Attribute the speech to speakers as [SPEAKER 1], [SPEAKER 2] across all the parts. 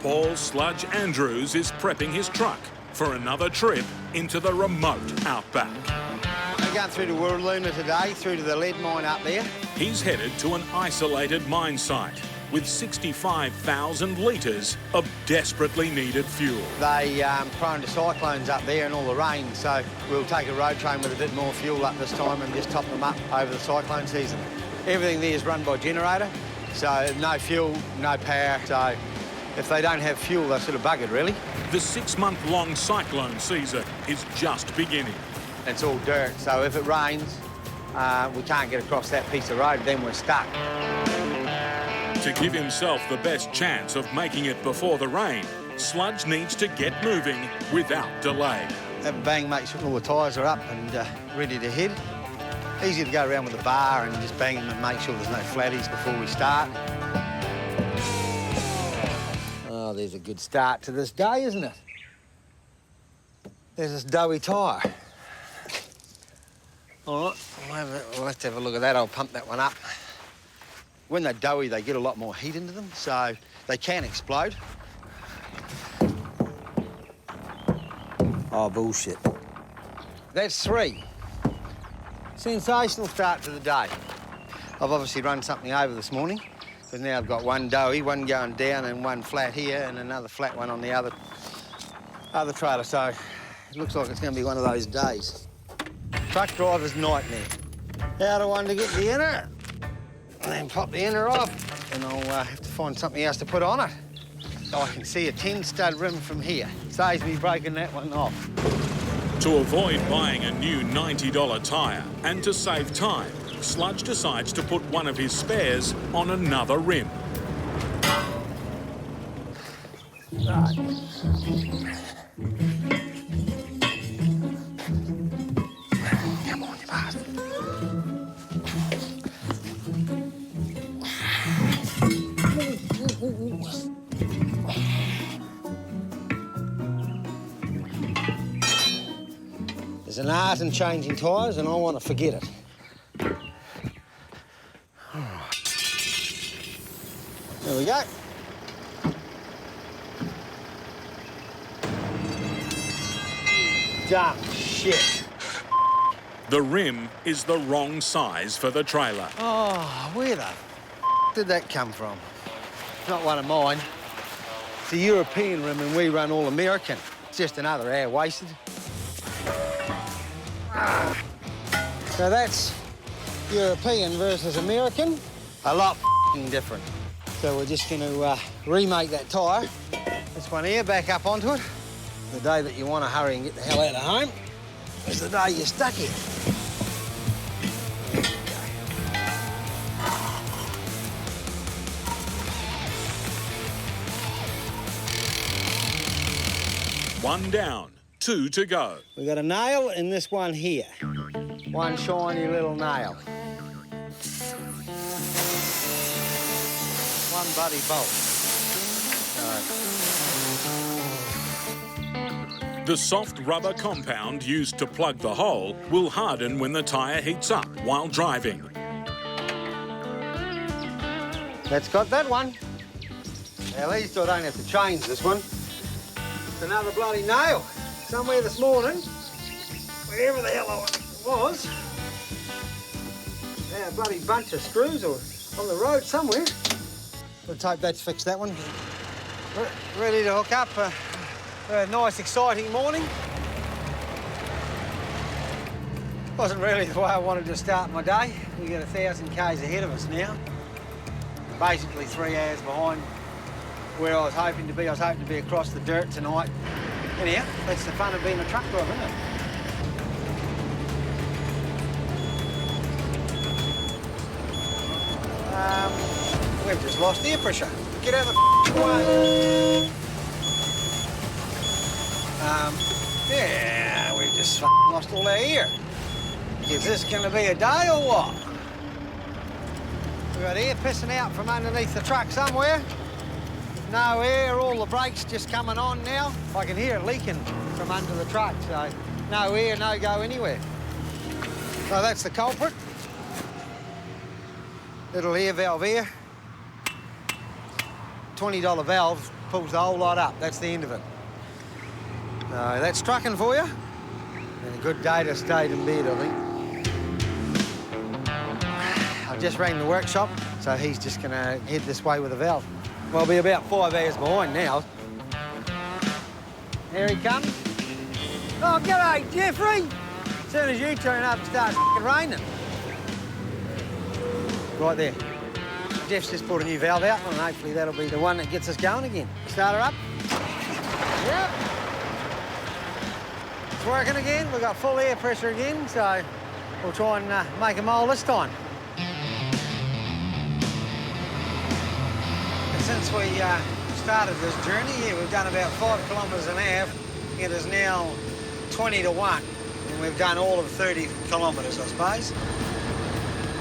[SPEAKER 1] Paul Sludge Andrews is prepping his truck for another trip into the remote outback.
[SPEAKER 2] We're going through to Warraluna today, through to the lead mine up there.
[SPEAKER 1] He's headed to an isolated mine site with 65,000 litres of desperately needed fuel.
[SPEAKER 2] They prone to cyclones up there and all the rain, so we'll take a road train with a bit more fuel up this time and just top them up over the cyclone season. Everything there is run by generator, so no fuel, no power, so if they don't have fuel, they're sort of buggered, really.
[SPEAKER 1] The 6-month-long cyclone season is just beginning.
[SPEAKER 2] It's all dirt, so if it rains, we can't get across that piece of road, then we're stuck.
[SPEAKER 1] To give himself the best chance of making it before the rain, Sludge needs to get moving without delay.
[SPEAKER 2] Have a bang, make sure all the tyres are up and ready to head. Easy to go around with a bar and just bang them and make sure there's no flatties before we start. Oh, there's a good start to this day, isn't it? There's this doughy tyre. All right, we'll have to have a look at that. I'll pump that one up. When they're doughy, they get a lot more heat into them, so they can explode. Oh, bullshit. That's 3. Sensational start to the day. I've obviously run something over this morning, because now I've got one doughy, one going down and one flat here and another flat one on the other trailer, so it looks like it's going to be one of those days. Truck driver's nightmare. Outer one to get the inner, and then pop the inner off, and I'll have to find something else to put on it. I can see a 10-stud rim from here. Saves me breaking that one off.
[SPEAKER 1] To avoid buying a new $90 tyre and to save time, Sludge decides to put one of his spares on another rim.
[SPEAKER 2] Right. Come on, you bastard. There's an art in changing tyres, and I want to forget it. All right. There we go. Dumb shit.
[SPEAKER 1] The rim is the wrong size for the trailer.
[SPEAKER 2] Oh, where the did that come from? It's not one of mine. It's a European rim, and we run all American. It's just another hour wasted. So that's European versus American. A lot different. So we're just going to remake that tyre. This one here, back up onto it. The day that you want to hurry and get the hell out of home is the day you're stuck here.
[SPEAKER 1] One down, 2 to go.
[SPEAKER 2] We got a nail in this one here. One shiny little nail. One bloody bolt.
[SPEAKER 1] The soft rubber compound used to plug the hole will harden when the tyre heats up while driving.
[SPEAKER 2] That's got that one. At least I don't have to change this one. It's another bloody nail. Somewhere this morning, wherever the hell it was, a bloody bunch of screws or on the road somewhere. Let's hope that's fixed that one. Ready to hook up for a nice, exciting morning. Wasn't really the way I wanted to start my day. We got 1,000 k's ahead of us now. Basically 3 hours behind where I was hoping to be. I was hoping to be across the dirt tonight. Anyhow, that's the fun of being a truck driver, isn't it? We've just lost air pressure. Get out of the way. Yeah, we've just lost all our air. Is this going to be a day or what? We've got air pissing out from underneath the truck somewhere. No air, all the brakes just coming on now. I can hear it leaking from under the truck, so no air, no go anywhere. So that's the culprit. Little air valve here. $20 valve pulls the whole lot up. That's the end of it. That's trucking for you. And a good day to stay in bed, I think. I just rang the workshop, so he's just going to head this way with a valve. Well, I'll be about 5 hours behind now. Here he comes. Oh, g'day, Jeffrey. As soon as you turn up, it starts f***ing raining. Right there. Jeff's just put a new valve out, and hopefully that'll be the one that gets us going again. Start her up. Yep. It's working again. We've got full air pressure again, so we'll try and make a mole this time. And since we started this journey here, we've done about 5 kilometres an hour. It is now 20 to 1, and we've done all of 30 kilometres, I suppose.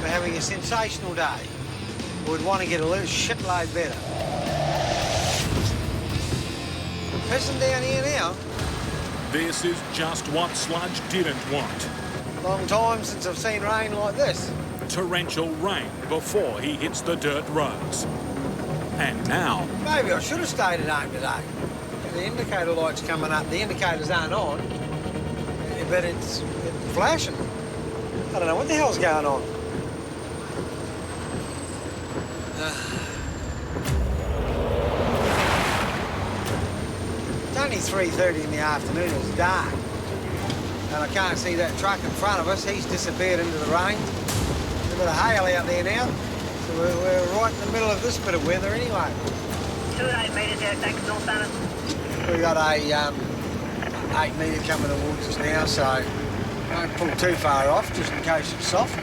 [SPEAKER 2] We're having a sensational day. We'd want to get a little shitload better. We're pissing down here now.
[SPEAKER 1] This is just what Sludge didn't want.
[SPEAKER 2] Long time since I've seen rain like this.
[SPEAKER 1] Torrential rain before he hits the dirt roads. And now...
[SPEAKER 2] Maybe I should have stayed at home today. The indicator light's coming up. The indicators aren't on, but it's flashing. I don't know what the hell's going on. It's only 3:30 in the afternoon. It's dark. And I can't see that truck in front of us. He's disappeared into the rain. There's a bit of hail out there now. So we're right in the middle of this bit of weather anyway.
[SPEAKER 3] 2 metres out, thanks, North Banner.
[SPEAKER 2] We've got a 8 metre coming towards us now, so don't pull too far off, just in case it's soft.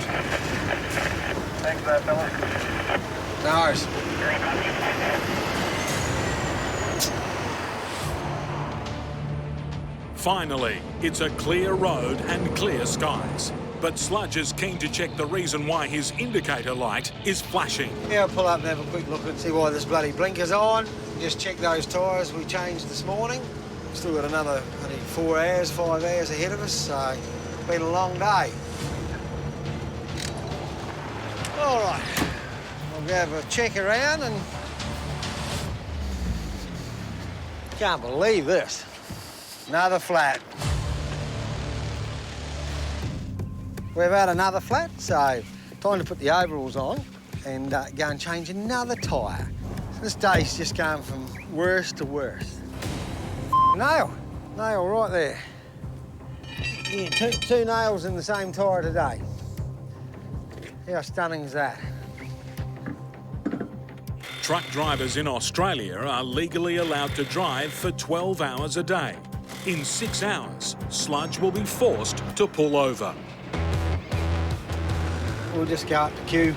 [SPEAKER 3] Thanks for that, fella.
[SPEAKER 2] No worries.
[SPEAKER 1] Finally, it's a clear road and clear skies. But Sludge is keen to check the reason why his indicator light is flashing.
[SPEAKER 2] Yeah, I'll pull up and have a quick look and see why this bloody blinker's on. Just check those tyres we changed this morning. Still got another 4 hours, 5 hours ahead of us, so it's been a long day. All right, we'll go have a check around and... Can't believe this. Another flat. We've had another flat, so time to put the overalls on and go and change another tyre. This day's just going from worse to worse. Nail right there. Yeah, two nails in the same tyre today. How stunning is that?
[SPEAKER 1] Truck drivers in Australia are legally allowed to drive for 12 hours a day. In 6 hours, Sludge will be forced to pull over.
[SPEAKER 2] We'll just go up the queue.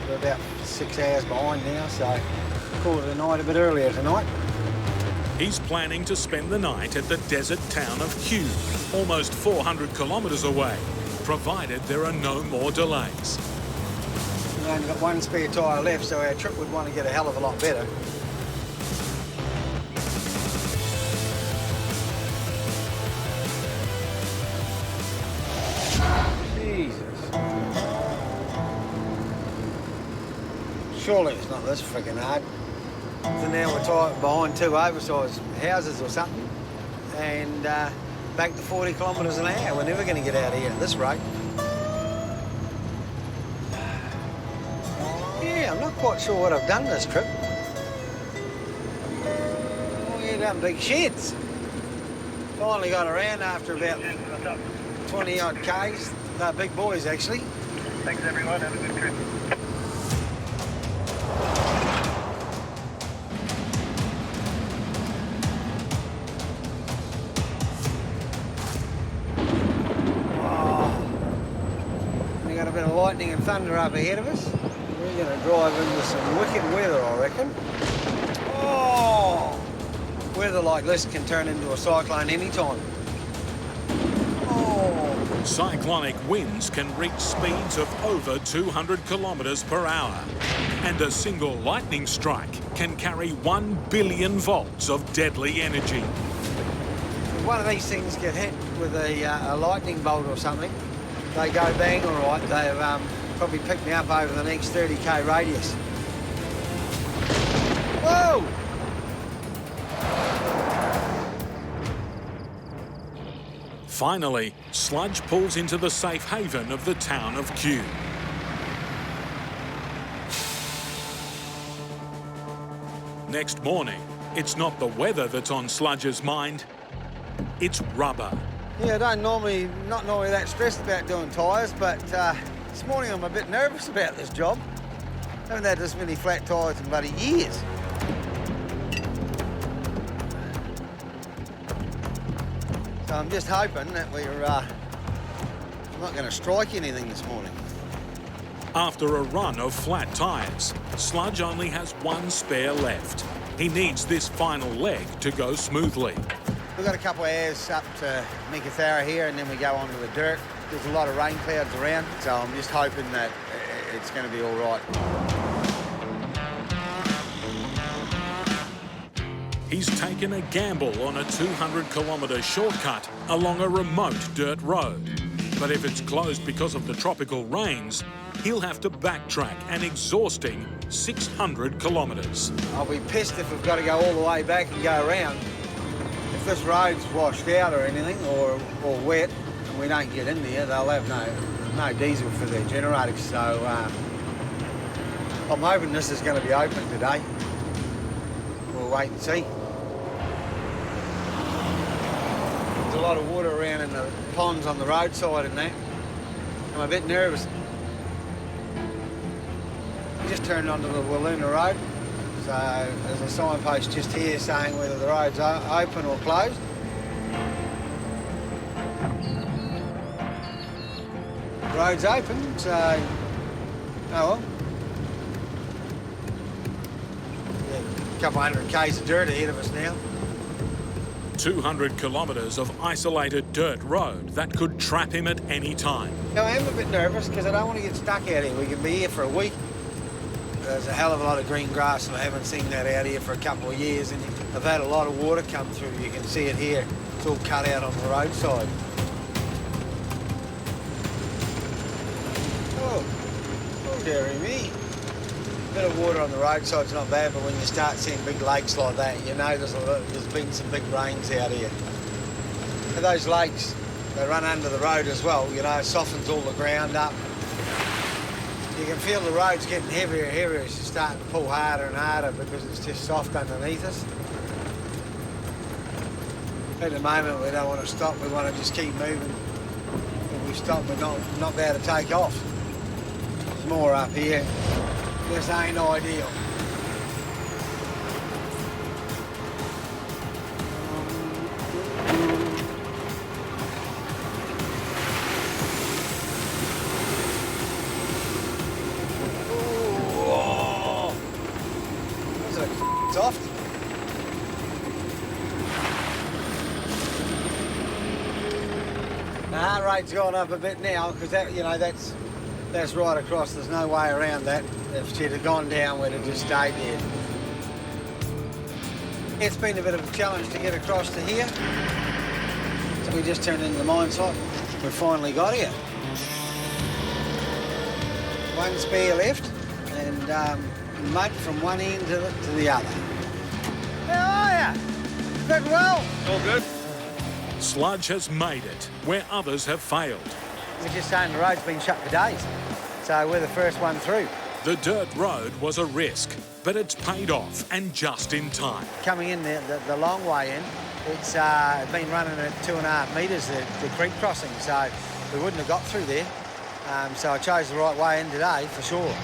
[SPEAKER 2] We're about 6 hours behind now, so call it a night a bit earlier tonight.
[SPEAKER 1] He's planning to spend the night at the desert town of Kew, almost 400 kilometres away, provided there are no more delays.
[SPEAKER 2] We've only got one spare tyre left, so our trip would want to get a hell of a lot better. Surely it's not this freaking hard. So now we're tied behind 2 oversized houses or something, and back to 40 kilometres an hour. We're never going to get out of here at this rate. Yeah, I'm not quite sure what I've done this trip. Oh, yeah, done big sheds. Finally got around after about 20-odd Ks. They're big boys, actually.
[SPEAKER 3] Thanks, everyone. Have a good trip.
[SPEAKER 2] Lightning and thunder up ahead of us. We're going to drive into some wicked weather, I reckon. Oh! Weather like this can turn into a cyclone anytime. Oh!
[SPEAKER 1] Cyclonic winds can reach speeds of over 200 kilometres per hour. And a single lightning strike can carry 1 billion volts of deadly energy.
[SPEAKER 2] If one of these things get hit with a lightning bolt or something, they go bang all right. They've probably picked me up over the next 30k radius. Whoa!
[SPEAKER 1] Finally, sludge pulls into the safe haven of the town of Kew. Next morning, it's not the weather that's on Sludge's mind, it's rubber.
[SPEAKER 2] Yeah, not normally that stressed about doing tyres, but this morning I'm a bit nervous about this job. Haven't had this many flat tyres in bloody years. So I'm just hoping that we're not going to strike anything this morning.
[SPEAKER 1] After a run of flat tyres, Sludge only has one spare left. He needs this final leg to go smoothly.
[SPEAKER 2] We've got a couple of hours up to Meekatharra here, and then we go onto the dirt. There's a lot of rain clouds around, so I'm just hoping that it's going to be all right.
[SPEAKER 1] He's taken a gamble on a 200-kilometre shortcut along a remote dirt road. But if it's closed because of the tropical rains, he'll have to backtrack an exhausting 600 kilometres.
[SPEAKER 2] I'll be pissed if we've got to go all the way back and go around. If this road's washed out or anything, or wet, and we don't get in there, they'll have no diesel for their generators. So I'm hoping this is going to be open today. We'll wait and see. There's a lot of water around in the ponds on the roadside and that. I'm a bit nervous. We just turned onto the Wiluna Road. So there's a signpost just here saying whether the road's open or closed. The road's open, so oh well. Yeah, a couple hundred k's of dirt ahead of us now.
[SPEAKER 1] 200 kilometres of isolated dirt road that could trap him at any time.
[SPEAKER 2] I am a bit nervous because I don't want to get stuck out here. We can be here for a week. There's a hell of a lot of green grass, and I haven't seen that out here for a couple of years, and I've had a lot of water come through. You can see it here. It's all cut out on the roadside. Oh dearie me. A bit of water on the roadside's not bad, but when you start seeing big lakes like that, you know there's been some big rains out here. And those lakes, they run under the road as well, you know, it softens all the ground up. You can feel the road's getting heavier and heavier as you start to pull harder and harder because it's just soft underneath us. At the moment, we don't want to stop. We want to just keep moving. If we stop, we're not be able to take off. There's more up here. This ain't ideal. Soft. The heart rate's gone up a bit now because that's right across. There's no way around that. If she'd have gone down, we'd have just stayed there. It's been a bit of a challenge to get across to here. So we just turned into the mine site. We finally got here. One spare left and mud from one end to the other. How are you? Good well?
[SPEAKER 3] All good?
[SPEAKER 1] Sludge has made it where others have failed.
[SPEAKER 2] We're just saying the road's been shut for days, so we're the first one through.
[SPEAKER 1] The dirt road was a risk, but it's paid off and just in time.
[SPEAKER 2] Coming in the long way in, it's been running at 2.5 metres, the creek crossing, so we wouldn't have got through there. So I chose the right way in today, for sure.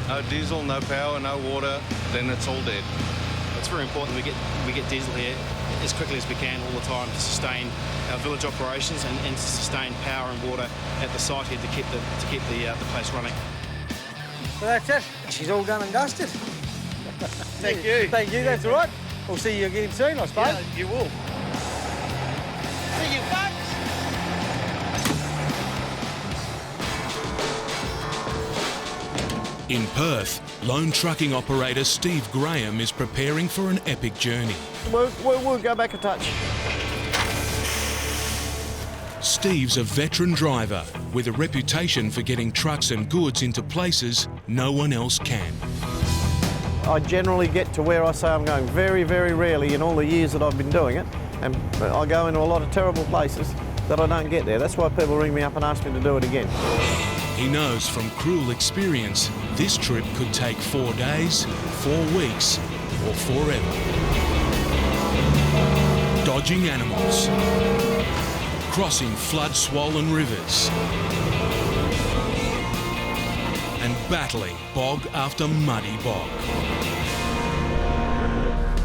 [SPEAKER 4] No diesel, no power, no water, then it's all dead.
[SPEAKER 5] It's very important we get diesel here as quickly as we can all the time to sustain our village operations and to sustain power and water at the site here to keep the place running.
[SPEAKER 2] Well, that's it. She's all done and dusted.
[SPEAKER 3] Thank you.
[SPEAKER 2] Thank you, that's all right. We'll see you again soon, I suppose.
[SPEAKER 3] Yeah, you will.
[SPEAKER 2] See you, folks.
[SPEAKER 1] In Perth, lone trucking operator Steve Graham is preparing for an epic journey.
[SPEAKER 6] We'll go back a touch.
[SPEAKER 1] Steve's a veteran driver with a reputation for getting trucks and goods into places no one else can.
[SPEAKER 6] I generally get to where I say I'm going very, very rarely in all the years that I've been doing it. And I go into a lot of terrible places. that I don't get there. That's why people ring me up and ask me to do it again.
[SPEAKER 1] He knows from cruel experience this trip could take 4 days, 4 weeks, or forever. Dodging animals, crossing flood-swollen rivers, and battling bog after muddy bog.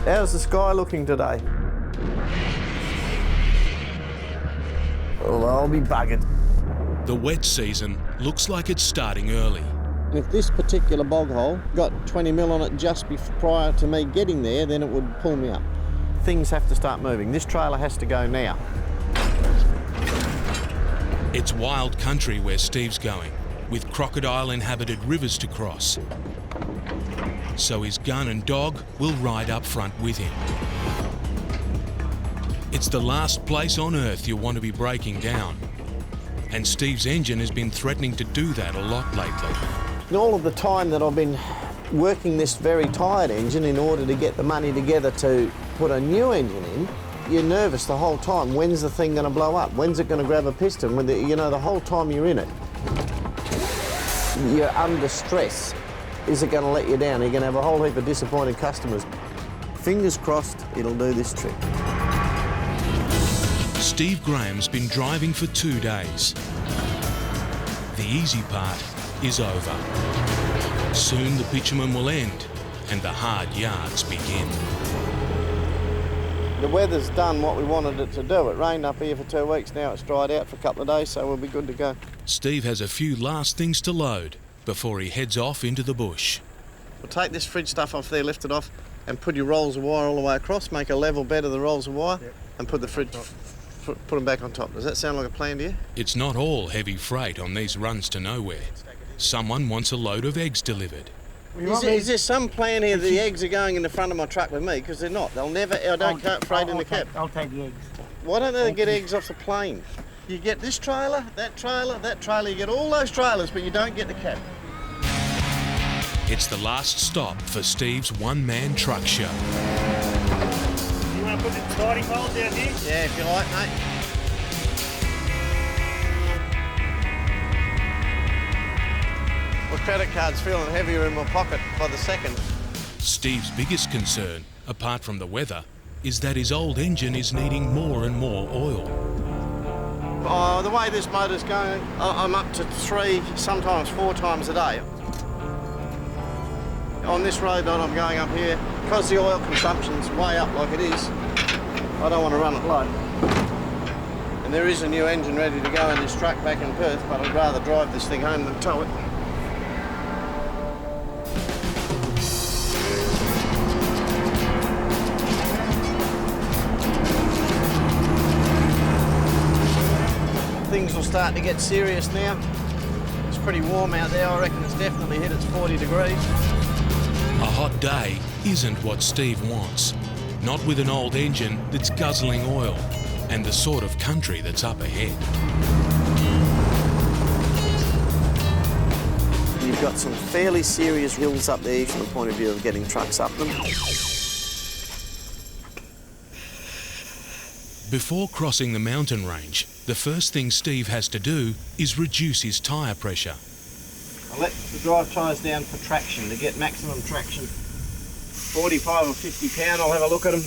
[SPEAKER 6] How's the sky looking today? Oh, I'll be buggered.
[SPEAKER 1] The wet season looks like it's starting early.
[SPEAKER 6] If this particular bog hole got 20 mil on it just prior to me getting there, then it would pull me up. Things have to start moving. This trailer has to go now.
[SPEAKER 1] It's wild country where Steve's going, with crocodile-inhabited rivers to cross. So his gun and dog will ride up front with him. It's the last place on Earth you want to be breaking down. And Steve's engine has been threatening to do that a lot lately.
[SPEAKER 6] In all of the time that I've been working this very tired engine in order to get the money together to put a new engine in, you're nervous the whole time. When's the thing going to blow up? When's it going to grab a piston? You know, the whole time you're in it, you're under stress. Is it going to let you down? Are you going to have a whole heap of disappointed customers? Fingers crossed, it'll do this trick.
[SPEAKER 1] Steve Graham's been driving for 2 days. The easy part is over. Soon the bitumen will end and the hard yards begin.
[SPEAKER 6] The weather's done what we wanted it to do. It rained up here for 2 weeks, now it's dried out for a couple of days, so we'll be good to go.
[SPEAKER 1] Steve has a few last things to load before he heads off into the bush.
[SPEAKER 6] We'll take this fridge stuff off there, lift it off, and put your rolls of wire all the way across, make a level bed of the rolls of wire, and put the fridge, put them back on top. Does that sound like a plan to you?
[SPEAKER 1] It's not all heavy freight on these runs to nowhere. Someone wants a load of eggs delivered.
[SPEAKER 6] Is there some plan here that the eggs are going in the front of my truck with me? Because they're not. They'll never, I don't cut freight in the cab.
[SPEAKER 3] I'll take the eggs.
[SPEAKER 6] Why don't they get eggs off the plane? You get this trailer, that trailer, that trailer, you get all those trailers, but you don't get the cab.
[SPEAKER 1] It's the last stop for Steve's one-man truck show.
[SPEAKER 3] You want to put the sliding pole down here?
[SPEAKER 6] Yeah, if you like, mate. My credit card's feeling heavier in my pocket by the second.
[SPEAKER 1] Steve's biggest concern, apart from the weather, is that his old engine is needing more and more oil.
[SPEAKER 6] Oh, the way this motor's going, I'm up to 3, sometimes 4 times a day. On this road that I'm going up here, because the oil consumption's way up like it is, I don't want to run it low. And there is a new engine ready to go in this truck back in Perth, but I'd rather drive this thing home than tow it. Things will start to get serious now. It's pretty warm out there. I reckon it's definitely hit its 40 degrees.
[SPEAKER 1] A hot day isn't what Steve wants. Not with an old engine that's guzzling oil and the sort of country that's up ahead.
[SPEAKER 6] You've got some fairly serious hills up there from the point of view of getting trucks up them.
[SPEAKER 1] Before crossing the mountain range, the first thing Steve has to do is reduce his tyre pressure.
[SPEAKER 6] I let the drive tyres down for traction, to get maximum traction. 45 or 50 pound, I'll have a look at them.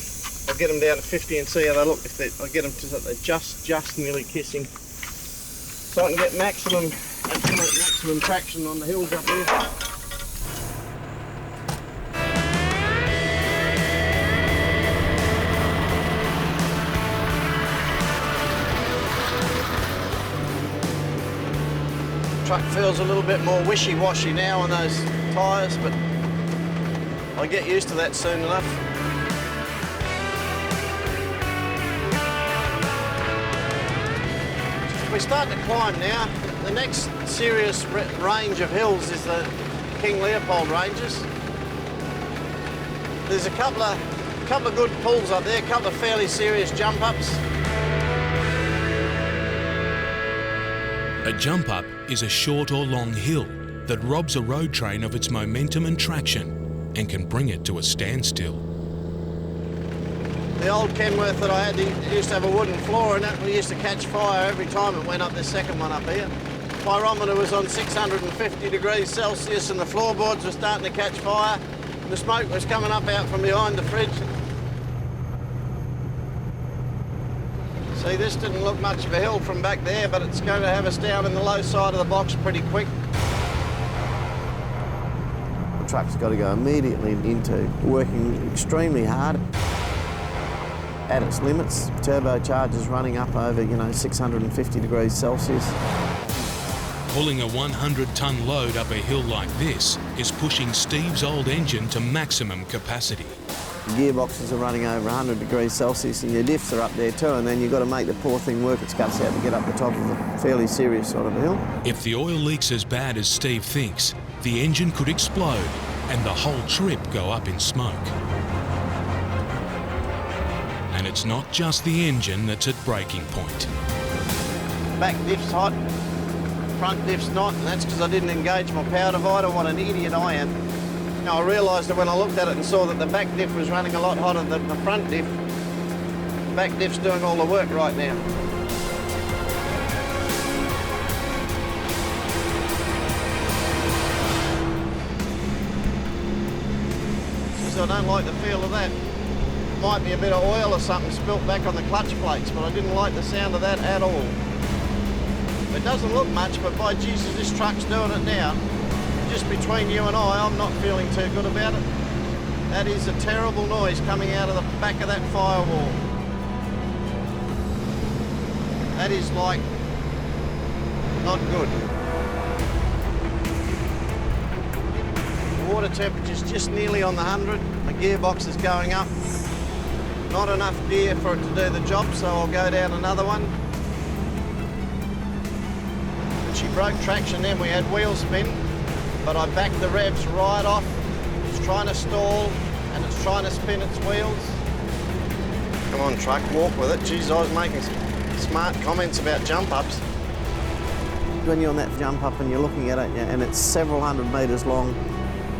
[SPEAKER 6] I'll get them down to 50 and see how they look. I'll get them to so they're just nearly kissing. So I can get maximum traction on the hills up there. Truck feels a little bit more wishy-washy now on those tyres, but I'll get used to that soon enough. We start to climb now. The next serious range of hills is the King Leopold ranges. There's a couple of good pulls up there, a couple of fairly serious jump-ups.
[SPEAKER 1] A jump up is a short or long hill that robs a road train of its momentum and traction and can bring it to a standstill.
[SPEAKER 6] The old Kenworth that I had, it used to have a wooden floor in it. We used to catch fire every time it went up, this second one up here. Pyrometer was on 650 degrees Celsius and the floorboards were starting to catch fire. And the smoke was coming up out from behind the fridge. See, this didn't look much of a hill from back there, but it's going to have us down in the low side of the box pretty quick. The truck's got to go immediately into working extremely hard at its limits. Turbocharger's running up over, 650 degrees Celsius.
[SPEAKER 1] Pulling a 100-ton load up a hill like this is pushing Steve's old engine to maximum capacity.
[SPEAKER 6] The gearboxes are running over 100 degrees Celsius and your diffs are up there too, and then you've got to make the poor thing work its guts out to get up the top of a fairly serious sort of hill.
[SPEAKER 1] If the oil leaks as bad as Steve thinks, the engine could explode and the whole trip go up in smoke. And it's not just the engine that's at breaking point.
[SPEAKER 6] Back diff's hot, front diff's not, and that's because I didn't engage my power divider. What an idiot I am. Now, I realised that when I looked at it and saw that the back diff was running a lot hotter than the front diff. The back diff's doing all the work right now. Jeez, I don't like the feel of that. Might be a bit of oil or something spilt back on the clutch plates, but I didn't like the sound of that at all. It doesn't look much, but by Jesus, this truck's doing it now. Just between you and I'm not feeling too good about it. That is a terrible noise coming out of the back of that firewall. That is like, not good. The water temperature's just nearly on the 100. My gearbox is going up. Not enough gear for it to do the job, so I'll go down another one. And she broke traction then, we had wheel spin. But I backed the revs right off. It's trying to stall and it's trying to spin its wheels. Come on, truck, walk with it. Geez, I was making some smart comments about jump ups. When you're on that jump up and you're looking at it and it's several hundred metres long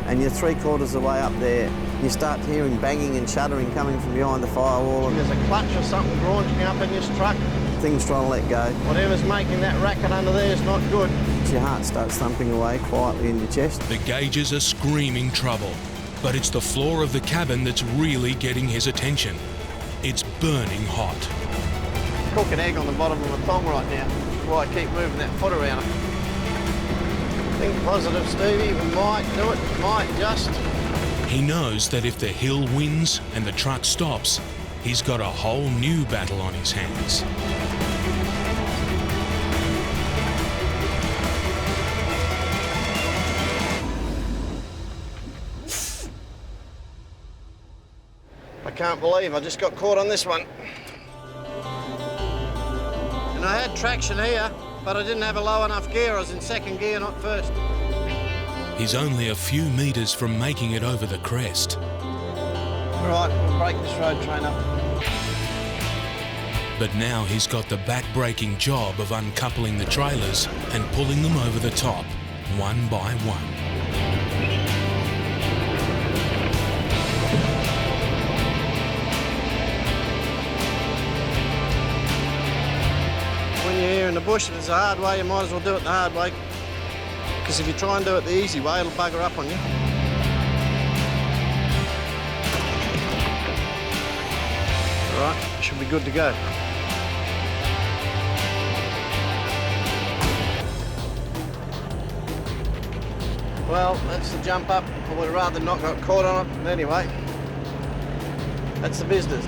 [SPEAKER 6] and you're 3/4 of the way up there, you start hearing banging and shuddering coming from behind the firewall. And there's a clutch or something graunging up in this truck. Things trying to let go. Whatever's making that racket under there is not good. Your heart starts thumping away quietly in your chest.
[SPEAKER 1] The gauges are screaming trouble, but it's the floor of the cabin that's really getting his attention. It's burning hot.
[SPEAKER 6] Cook an egg on the bottom of my thong right now. That's why I keep moving that foot around. Think positive, Stevie. We might do it. Might just.
[SPEAKER 1] He knows that if the hill wins and the truck stops, he's got a whole new battle on his hands.
[SPEAKER 6] I can't believe I just got caught on this one. And I had traction here, but I didn't have a low enough gear. I was in second gear, not first.
[SPEAKER 1] He's only a few metres from making it over the crest.
[SPEAKER 6] All right, we'll break this road train up.
[SPEAKER 1] But now he's got the back-breaking job of uncoupling the trailers and pulling them over the top, one by one.
[SPEAKER 6] When you're here in the bush, if it's a hard way, you might as well do it the hard way. Because if you try and do it the easy way, it'll bugger up on you. All right, should be good to go. Well, that's the jump up. I would have rather not got caught on it. But anyway, that's the business.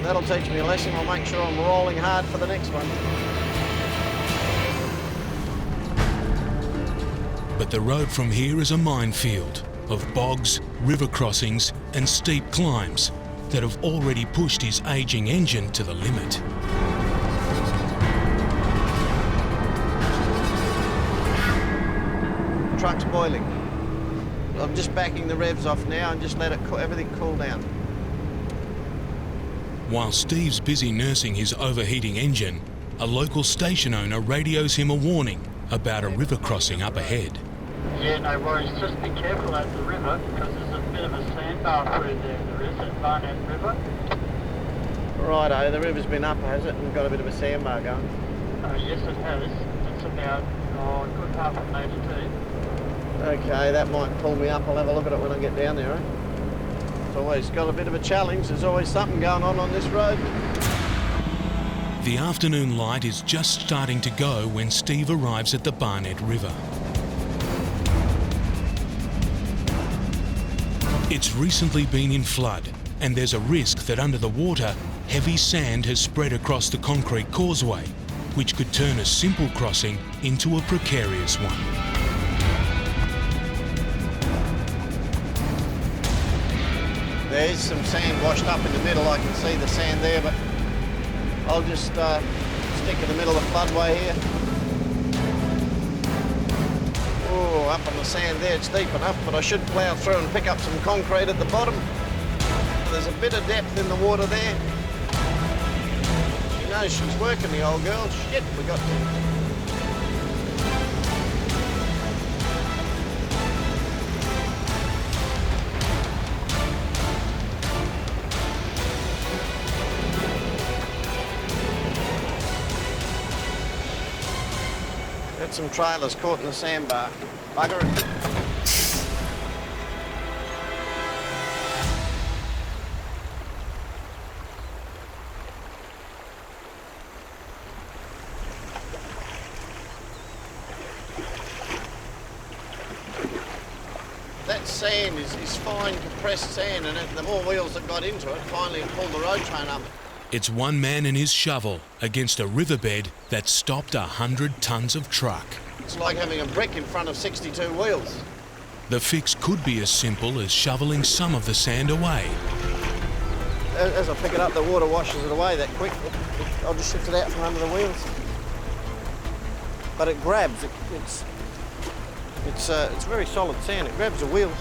[SPEAKER 6] That'll teach me a lesson. I'll make sure I'm rolling hard for the next one.
[SPEAKER 1] But the road from here is a minefield of bogs, river crossings and steep climbs that have already pushed his ageing engine to the limit.
[SPEAKER 6] Truck's boiling. I'm just backing the revs off now and just let it everything cool down.
[SPEAKER 1] While Steve's busy nursing his overheating engine, a local station owner radios him a warning about a river crossing up ahead.
[SPEAKER 7] Yeah, no worries. Just be careful at the river because there's a bit of a sandbar through there. There is at Barnett River.
[SPEAKER 6] Righto, the river's been up, has it, and got a bit of a sandbar going?
[SPEAKER 7] Yes, it has. It's about a good half a metre deep.
[SPEAKER 6] Okay, that might pull me up. I'll have a look at it when I get down there, eh? It's always got a bit of a challenge. There's always something going on this road.
[SPEAKER 1] The afternoon light is just starting to go when Steve arrives at the Barnett River. It's recently been in flood, and there's a risk that under the water, heavy sand has spread across the concrete causeway, which could turn a simple crossing into a precarious one.
[SPEAKER 6] There's some sand washed up in the middle. I can see the sand there, but I'll just stick in the middle of the floodway here. Oh, up on the sand there, it's deep enough, but I should plough through and pick up some concrete at the bottom. There's a bit of depth in the water there. She knows she's working, the old girl. Shit, we got to. Got some trailers caught in the sandbar. Bugger it. That sand is fine compressed sand, and the more wheels that got into it finally pulled the road train up.
[SPEAKER 1] It's one man and his shovel against a riverbed that stopped 100 tonnes of truck.
[SPEAKER 6] It's like having a brick in front of 62 wheels.
[SPEAKER 1] The fix could be as simple as shoveling some of the sand away.
[SPEAKER 6] As I pick it up, the water washes it away that quick. I'll just shift it out from under the wheels. But it grabs. It's very solid sand. It grabs the wheels.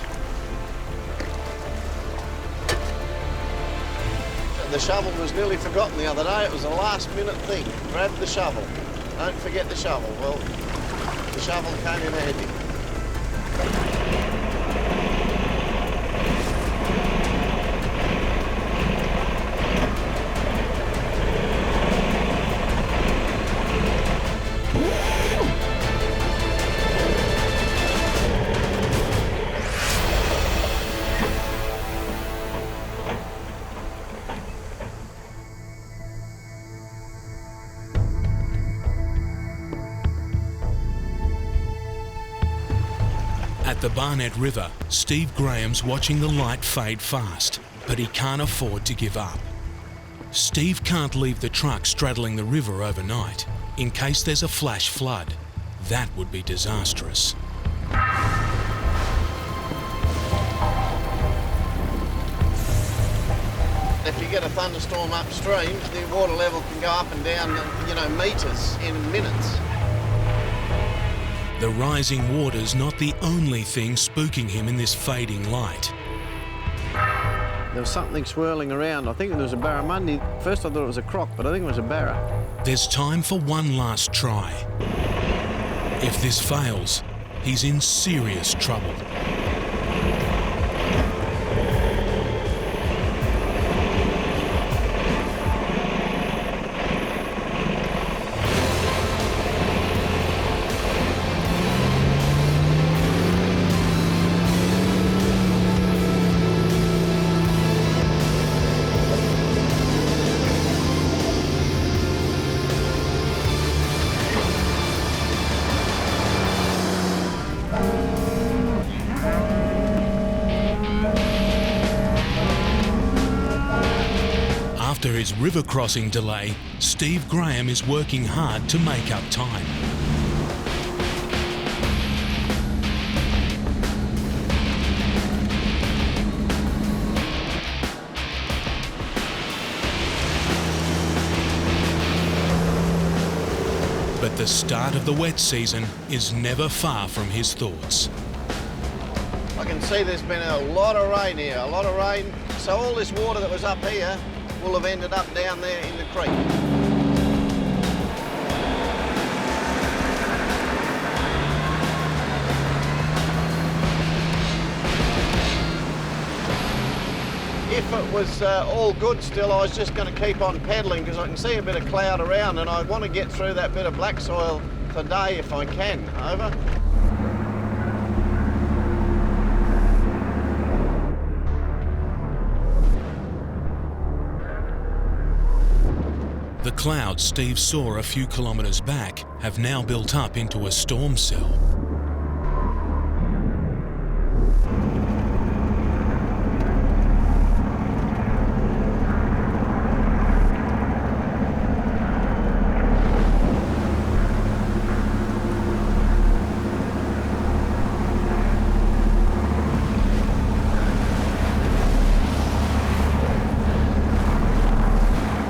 [SPEAKER 6] The shovel was nearly forgotten the other day. It was a last-minute thing. Grab the shovel. Don't forget the shovel. Well, the shovel came in handy.
[SPEAKER 1] At the Barnett River, Steve Graham's watching the light fade fast, but he can't afford to give up. Steve can't leave the truck straddling the river overnight, in case there's a flash flood. That would be disastrous.
[SPEAKER 6] If you get a thunderstorm upstream, the water level can go up and down, metres in minutes.
[SPEAKER 1] The rising water's not the only thing spooking him in this fading light.
[SPEAKER 6] There was something swirling around. I think it was a barramundi. First I thought it was a croc, but I think it was a barra.
[SPEAKER 1] There's time for one last try. If this fails, he's in serious trouble. After his river crossing delay, Steve Graham is working hard to make up time. But the start of the wet season is never far from his thoughts.
[SPEAKER 6] I can see there's been a lot of rain here, a lot of rain. So all this water that was up here will have ended up down there in the creek. If it was all good still, I was just going to keep on pedalling because I can see a bit of cloud around and I want to get through that bit of black soil today if I can. Over.
[SPEAKER 1] The clouds Steve saw a few kilometres back have now built up into a storm cell.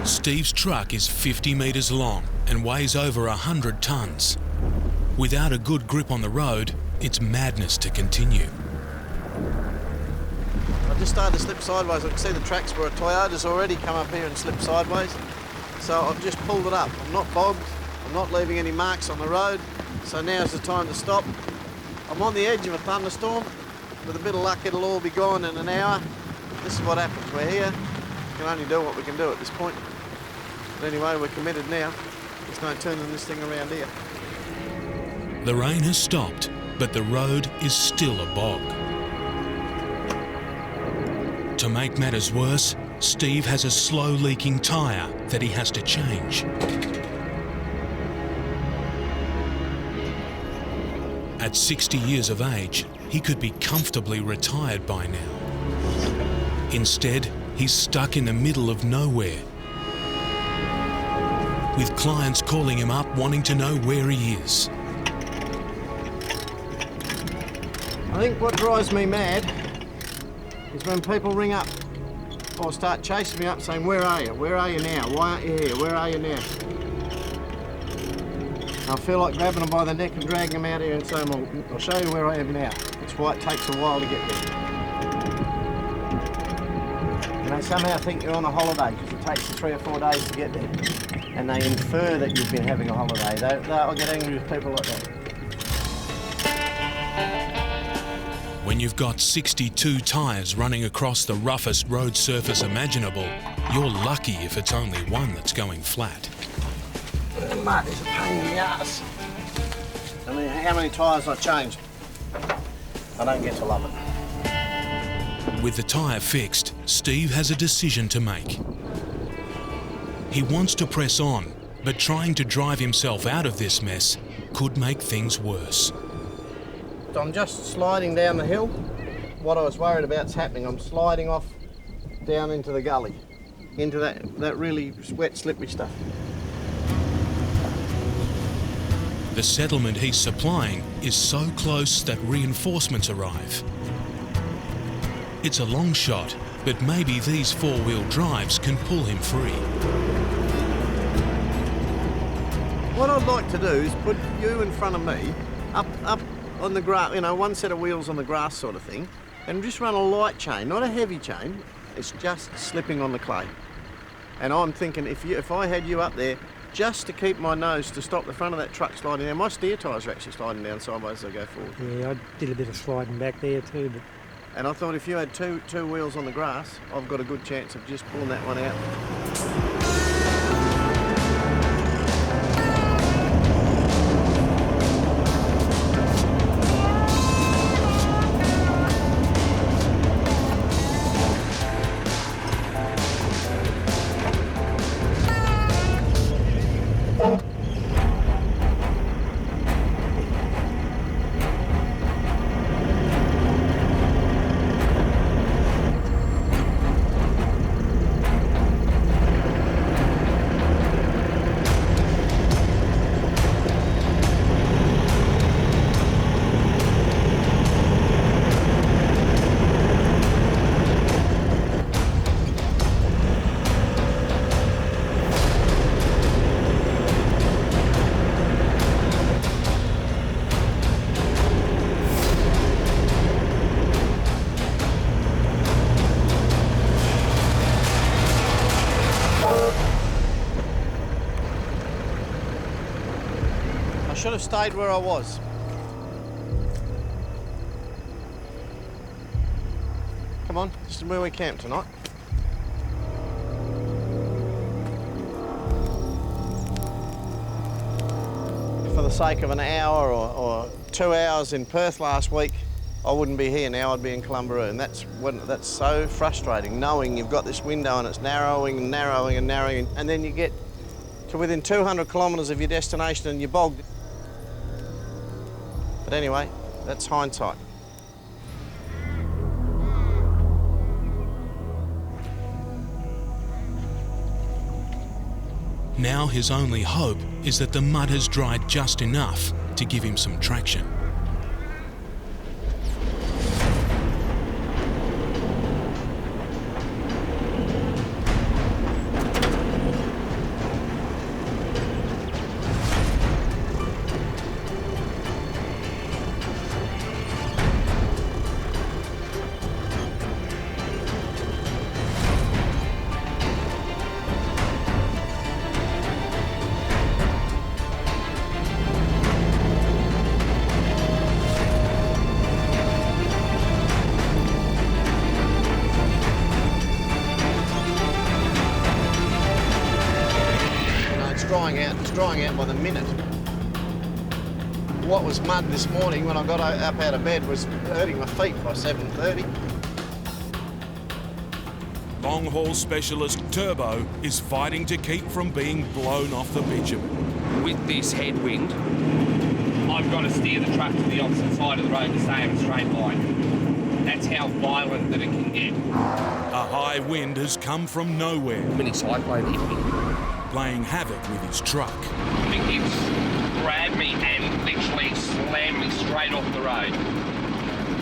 [SPEAKER 1] Steve's truck is 50 metres long and weighs over 100 tonnes. Without a good grip on the road, it's madness to continue.
[SPEAKER 6] I just started to slip sideways. I can see the tracks where a Toyota's already come up here and slipped sideways. So I've just pulled it up. I'm not bogged. I'm not leaving any marks on the road. So now's the time to stop. I'm on the edge of a thunderstorm. With a bit of luck, it'll all be gone in an hour. This is what happens. We're here. We can only do what we can do at this point. But anyway, we're committed now. There's no turning this thing around here.
[SPEAKER 1] The rain has stopped, but the road is still a bog. To make matters worse, Steve has a slow leaking tyre that he has to change. At 60 years of age, he could be comfortably retired by now. Instead, he's stuck in the middle of nowhere, with clients calling him up wanting to know where he is.
[SPEAKER 6] I think what drives me mad is when people ring up or start chasing me up saying, where are you? Where are you now? Why aren't you here? Where are you now? I feel like grabbing them by the neck and dragging them out here and saying, well, I'll show you where I am now. It's why it takes a while to get there. And they somehow think you're on a holiday because it takes 3 or 4 days to get there. And they infer that you've been having a holiday. I'll get angry with people like that.
[SPEAKER 1] When you've got 62 tyres running across the roughest road surface imaginable, you're lucky if it's only one that's going flat.
[SPEAKER 6] The mud is a pain in the arse. I mean, how many tyres I change? I don't get to love it.
[SPEAKER 1] With the tyre fixed, Steve has a decision to make. He wants to press on, but trying to drive himself out of this mess could make things worse.
[SPEAKER 6] I'm just sliding down the hill. What I was worried about is happening. I'm sliding off down into the gully, into that really wet, slippery stuff.
[SPEAKER 1] The settlement he's supplying is so close that reinforcements arrive. It's a long shot, but maybe these four-wheel drives can pull him free.
[SPEAKER 6] What I'd like to do is put you in front of me, up on the grass, you know, one set of wheels on the grass sort of thing, and just run a light chain, not a heavy chain. It's just slipping on the clay. And I'm thinking if I had you up there, just to keep my nose to stop the front of that truck sliding down. My steer tyres are actually sliding down sideways as I go forward.
[SPEAKER 7] Yeah, I did a bit of sliding back there too. But...
[SPEAKER 6] And I thought if you had two wheels on the grass, I've got a good chance of just pulling that one out. I should have stayed where I was. Come on, this is where we camp tonight. sake of an hour or 2 hours in Perth last week, I wouldn't be here now, I'd be in Kangaroo. And that's so frustrating, knowing you've got this window and it's narrowing and narrowing and narrowing, and then you get to within 200 kilometres of your destination and you're bogged. But anyway, that's hindsight.
[SPEAKER 1] Now his only hope is that the mud has dried just enough to give him some traction.
[SPEAKER 6] It's drying out by the minute. What was mud this morning when I got up out of bed was hurting my feet by 7:30.
[SPEAKER 1] Long-haul specialist Turbo is fighting to keep from being blown off the bitumen.
[SPEAKER 8] With this headwind, I've got to steer the truck to the opposite side of the road to stay in a straight line. That's how violent that it can get.
[SPEAKER 1] A high wind has come from nowhere,
[SPEAKER 8] Mini cyclone hit me.
[SPEAKER 1] playing havoc with his truck.
[SPEAKER 8] It's grabbed me and literally slammed me straight off the road.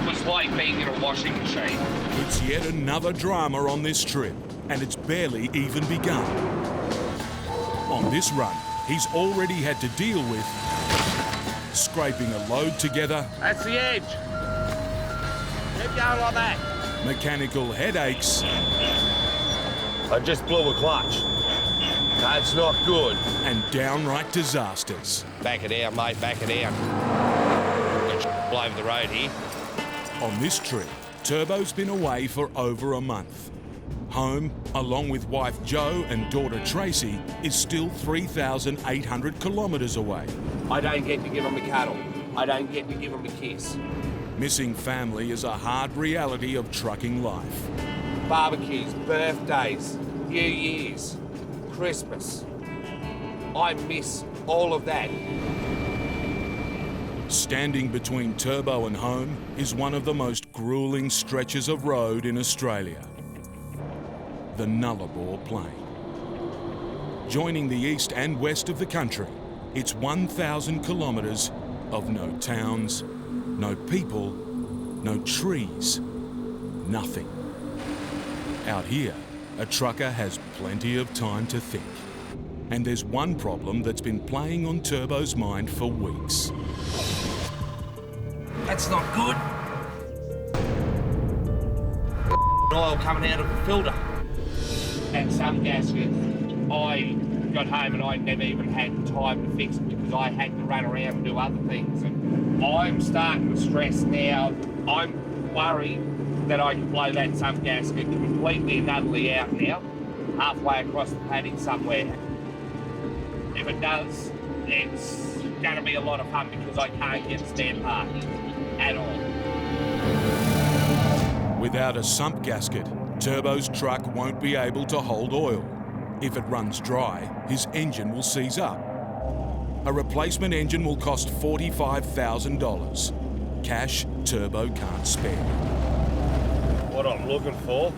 [SPEAKER 8] It was like being in a washing machine.
[SPEAKER 1] It's yet another drama on this trip, and it's barely even begun. On this run, he's already had to deal with scraping a load together.
[SPEAKER 8] That's the edge. Keep going like that.
[SPEAKER 1] Mechanical headaches.
[SPEAKER 9] I just blew a clutch. That's not good.
[SPEAKER 1] And downright disasters.
[SPEAKER 9] Back it down, mate, back it down. Got all over the road here.
[SPEAKER 1] On this trip, Turbo's been away for over a month. Home, along with wife Jo and daughter Tracy, is still 3,800 kilometres away.
[SPEAKER 8] I don't get to give them a cuddle. I don't get to give them a kiss.
[SPEAKER 1] Missing family is a hard reality of trucking life.
[SPEAKER 8] Barbecues, birthdays, New Year's, Christmas. I miss all of that.
[SPEAKER 1] Standing between Turbo and home is one of the most gruelling stretches of road in Australia. The Nullarbor Plain. Joining the east and west of the country, it's 1,000 kilometres of no towns, no people, no trees, nothing. Out here, a trucker has plenty of time to think. And there's one problem that's been playing on Turbo's mind for weeks.
[SPEAKER 8] That's not good. Oil coming out of the filter. And some gaskets, I got home and I never even had time to fix it because I had to run around and do other things. And I'm starting to stress now. I'm worried that I can blow that sump gasket completely and utterly out now, halfway across the paddock somewhere. If it does, it's going to be a lot of fun because I can't get a spare part at all.
[SPEAKER 1] Without a sump gasket, Turbo's truck won't be able to hold oil. If it runs dry, his engine will seize up. A replacement engine will cost $45,000. Cash Turbo can't spare.
[SPEAKER 9] What I'm looking for,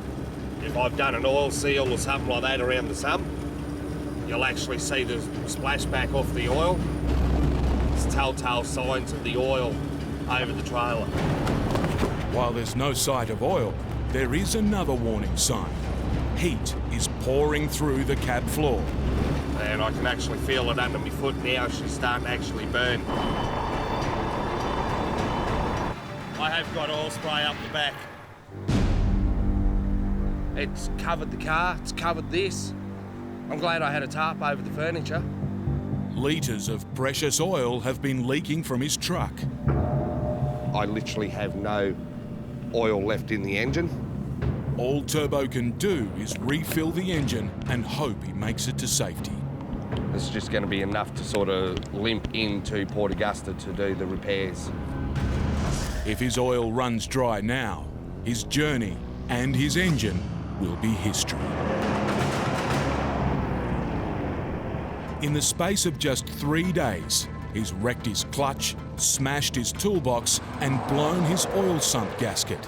[SPEAKER 9] if I've done an oil seal or something like that around the sump, you'll actually see the splashback off the oil. It's telltale signs of the oil over the trailer.
[SPEAKER 1] While there's no sight of oil, there is another warning sign. Heat is pouring through the cab floor.
[SPEAKER 9] And I can actually feel it under my foot now. She's starting to actually burn. I have got oil spray up the back. It's covered the car, it's covered this. I'm glad I had a tarp over the furniture.
[SPEAKER 1] Litres of precious oil have been leaking from his truck.
[SPEAKER 9] I literally have no oil left in the engine.
[SPEAKER 1] All Turbo can do is refill the engine and hope he makes it to safety.
[SPEAKER 10] It's just going to be enough to sort of limp into Port Augusta to do the repairs.
[SPEAKER 1] If his oil runs dry now, his journey and his engine will be history. In the space of just 3 days, he's wrecked his clutch, smashed his toolbox and blown his oil sump gasket.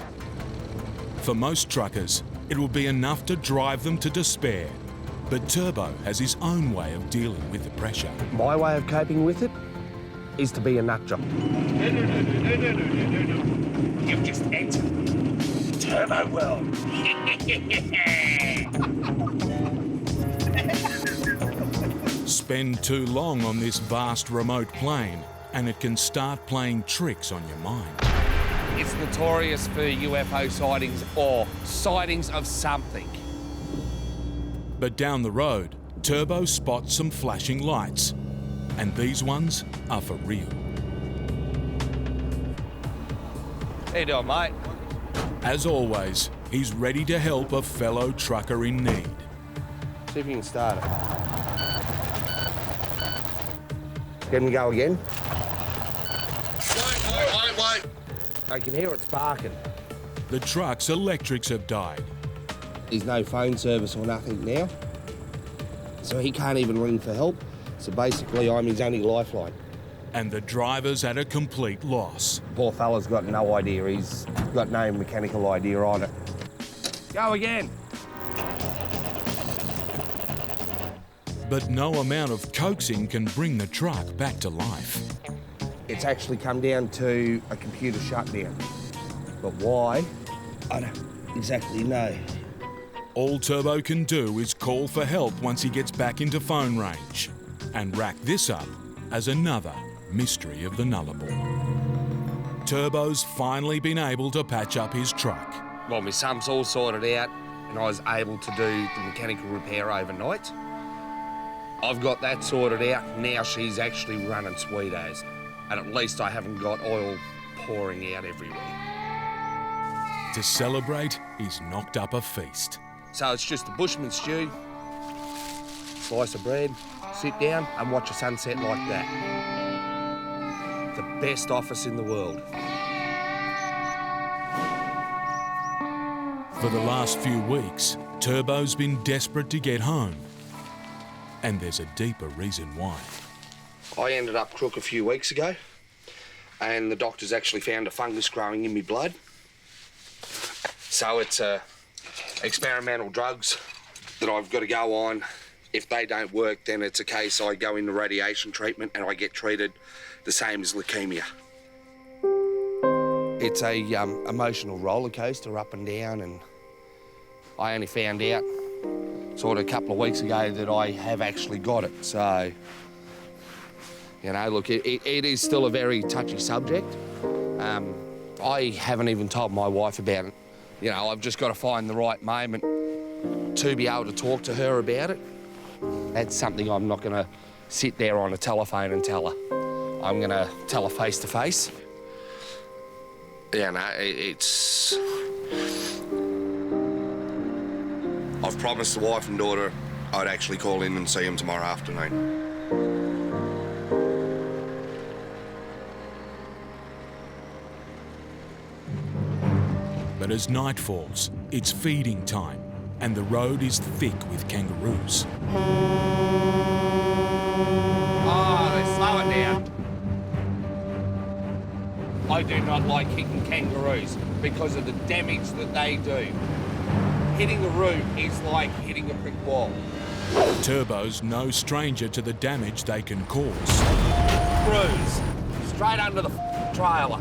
[SPEAKER 1] For most truckers, it will be enough to drive them to despair. But Turbo has his own way of dealing with the pressure.
[SPEAKER 10] My way of coping with it is to be a nut job.
[SPEAKER 8] No. You've just entered Turbo World.
[SPEAKER 1] Spend too long on this vast remote plane and it can start playing tricks on your mind.
[SPEAKER 10] It's notorious for UFO sightings or sightings of something.
[SPEAKER 1] But down the road, Turbo spots some flashing lights. And these ones are for real.
[SPEAKER 10] How you doing, mate?
[SPEAKER 1] As always, he's ready to help a fellow trucker in need.
[SPEAKER 10] See if you can start it. Get him go again. Wait. I can hear it sparking.
[SPEAKER 1] The truck's electrics have died.
[SPEAKER 10] There's no phone service or nothing now, so he can't even ring for help. So basically, I'm his only lifeline.
[SPEAKER 1] And the driver's at a complete loss.
[SPEAKER 10] Poor fella's got no idea. He's got no mechanical idea on it. Go again.
[SPEAKER 1] But no amount of coaxing can bring the truck back to life.
[SPEAKER 10] It's actually come down to a computer shutdown. But why? I don't exactly know.
[SPEAKER 1] All Turbo can do is call for help once he gets back into phone range and rack this up as another mystery of the Nullarbor. Turbo's finally been able to patch up his truck.
[SPEAKER 10] Well, my sum's all sorted out and I was able to do the mechanical repair overnight. I've got that sorted out. Now she's actually running sweet as. And at least I haven't got oil pouring out everywhere.
[SPEAKER 1] To celebrate, he's knocked up a feast.
[SPEAKER 10] So it's just a bushman stew, slice of bread, sit down and watch a sunset like that. The best office in the world.
[SPEAKER 1] For the last few weeks, Turbo's been desperate to get home. And there's a deeper reason why.
[SPEAKER 10] I ended up crook a few weeks ago, and the doctors actually found a fungus growing in my blood. So it's experimental drugs that I've got to go on. If they don't work, then it's a case I go into radiation treatment and I get treated the same as leukemia. It's a emotional roller coaster up and down, and I only found out sort of a couple of weeks ago that I have actually got it. So, you know, look, it is still a very touchy subject. I haven't even told my wife about it. You know, I've just got to find the right moment to be able to talk to her about it. That's something I'm not going to sit there on a telephone and tell her. I'm going to tell her face to face. Yeah, no, it's... I've promised the wife and daughter I'd actually call in and see them tomorrow afternoon.
[SPEAKER 1] But as night falls, it's feeding time, and the road is thick with kangaroos.
[SPEAKER 8] Oh, they slow it down. I do not like hitting kangaroos because of the damage that they do. Hitting a root is like hitting a brick wall.
[SPEAKER 1] Turbo's no stranger to the damage they can cause.
[SPEAKER 8] Cruise straight under the trailer.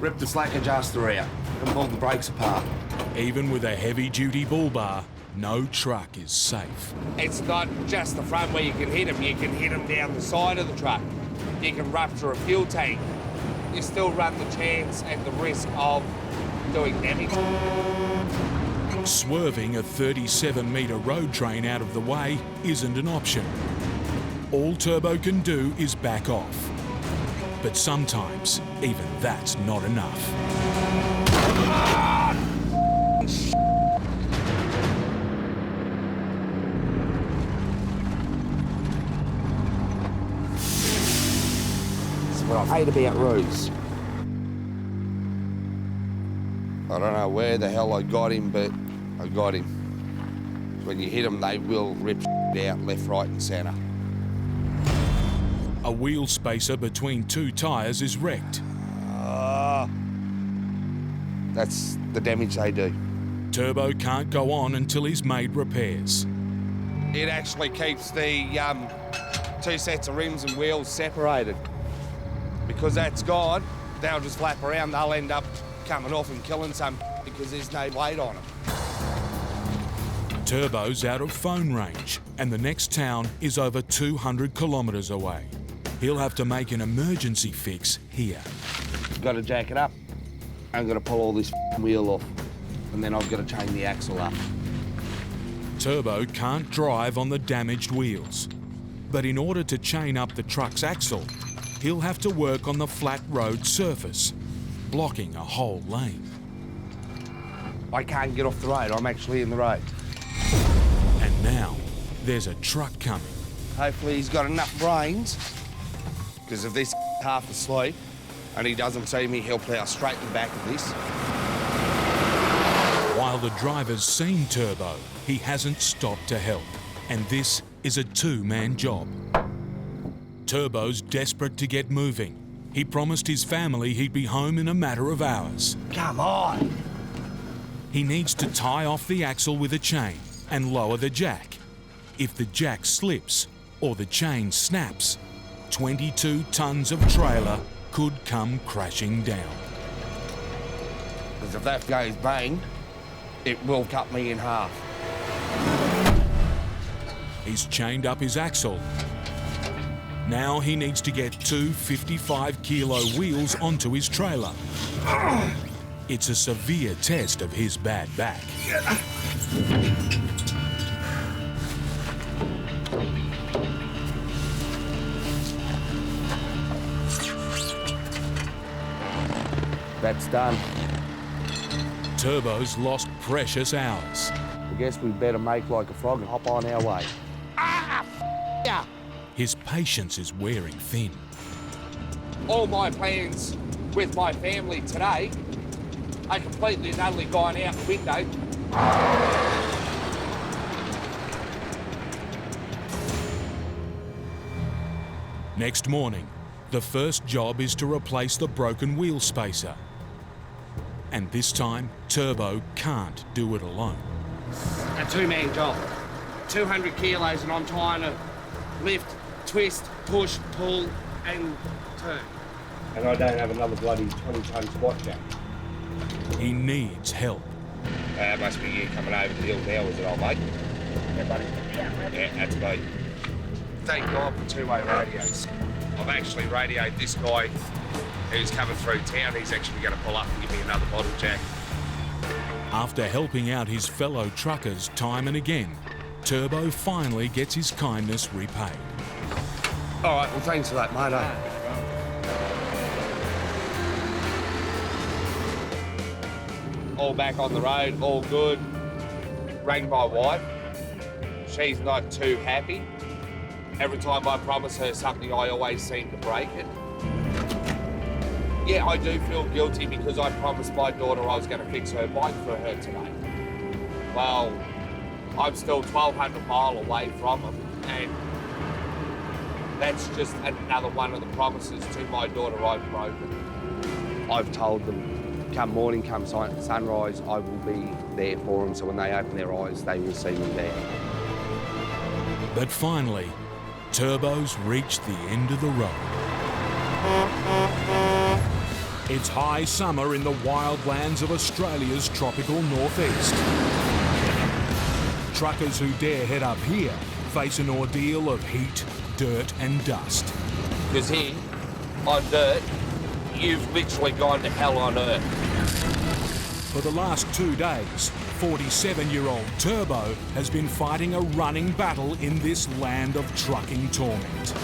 [SPEAKER 10] Rip the slack adjuster out and pull the brakes apart.
[SPEAKER 1] Even with a heavy-duty bull bar, no truck is safe.
[SPEAKER 8] It's not just the front where you can hit them down the side of the truck. You can rupture a fuel tank. You still run the chance and the risk of doing damage.
[SPEAKER 1] Swerving a 37-metre road train out of the way isn't an option. All Turbo can do is back off. But sometimes, even that's not enough.
[SPEAKER 10] but I hate about roos. I don't know where the hell I got him, but I got him. When you hit them, they will rip out left, right and centre.
[SPEAKER 1] A wheel spacer between two tyres is wrecked.
[SPEAKER 10] That's the damage they do.
[SPEAKER 1] Turbo can't go on until he's made repairs.
[SPEAKER 10] It actually keeps the two sets of rims and wheels separated. Because that's gone, they'll just flap around, they'll end up coming off and killing some because there's no weight on them.
[SPEAKER 1] Turbo's out of phone range, and the next town is over 200 kilometres away. He'll have to make an emergency fix here.
[SPEAKER 10] Got to jack it up. I'm going to pull all this wheel off, and then I've got to chain the axle up.
[SPEAKER 1] Turbo can't drive on the damaged wheels, but in order to chain up the truck's axle, he'll have to work on the flat road surface, blocking a whole lane.
[SPEAKER 10] I can't get off the road, I'm actually in the road.
[SPEAKER 1] And now, there's a truck coming.
[SPEAKER 10] Hopefully he's got enough brains, because if this half asleep and he doesn't see me, he'll plough straight in the back of this.
[SPEAKER 1] While the driver's seen Turbo, he hasn't stopped to help, and this is a two-man job. Turbo's desperate to get moving. He promised his family he'd be home in a matter of hours.
[SPEAKER 10] Come on!
[SPEAKER 1] He needs to tie off the axle with a chain and lower the jack. If the jack slips or the chain snaps, 22 tonnes of trailer could come crashing down.
[SPEAKER 10] Because if that goes bang, it will cut me in half.
[SPEAKER 1] He's chained up his axle. Now he needs to get two 55-kilo wheels onto his trailer. It's a severe test of his bad back.
[SPEAKER 10] That's done.
[SPEAKER 1] Turbo's lost precious hours.
[SPEAKER 10] I guess we better make like a frog and hop on our way. Yeah.
[SPEAKER 1] His patience is wearing thin.
[SPEAKER 8] All my plans with my family today are completely and utterly gone out the window.
[SPEAKER 1] Next morning, the first job is to replace the broken wheel spacer. And this time, Turbo can't do it alone.
[SPEAKER 8] A two-man job. 200 kilos and I'm trying to lift, twist, push, pull and turn.
[SPEAKER 9] And I don't have another bloody 20-tonne squat jack.
[SPEAKER 1] He needs help.
[SPEAKER 9] That must be you coming over the hill now, is it, old mate? Yeah, buddy. Yeah, that's me.
[SPEAKER 10] Thank God for two-way radios.
[SPEAKER 9] I've actually radioed this guy who's coming through town. He's actually going to pull up and give me another bottle jack.
[SPEAKER 1] After helping out his fellow truckers time and again, Turbo finally gets his kindness repaid.
[SPEAKER 10] All right, well, thanks for that, mate.
[SPEAKER 9] All back on the road, all good. Rang my wife. She's not too happy. Every time I promise her something, I always seem to break it. Yeah, I do feel guilty because I promised my daughter I was going to fix her bike for her today. Well, I'm still 1,200 miles away from them, and that's just another one of the promises to my daughter I've broken.
[SPEAKER 10] I've told them, come morning, come sunrise, I will be there for them, so when they open their eyes, they will see me there.
[SPEAKER 1] But finally, Turbo's reached the end of the road. It's high summer in the wildlands of Australia's tropical northeast. Truckers who dare head up here face an ordeal of heat, dirt and dust.
[SPEAKER 8] Because here, on dirt, you've literally gone to hell on earth.
[SPEAKER 1] For the last 2 days, 47-year-old Turbo has been fighting a running battle in this land of trucking torment.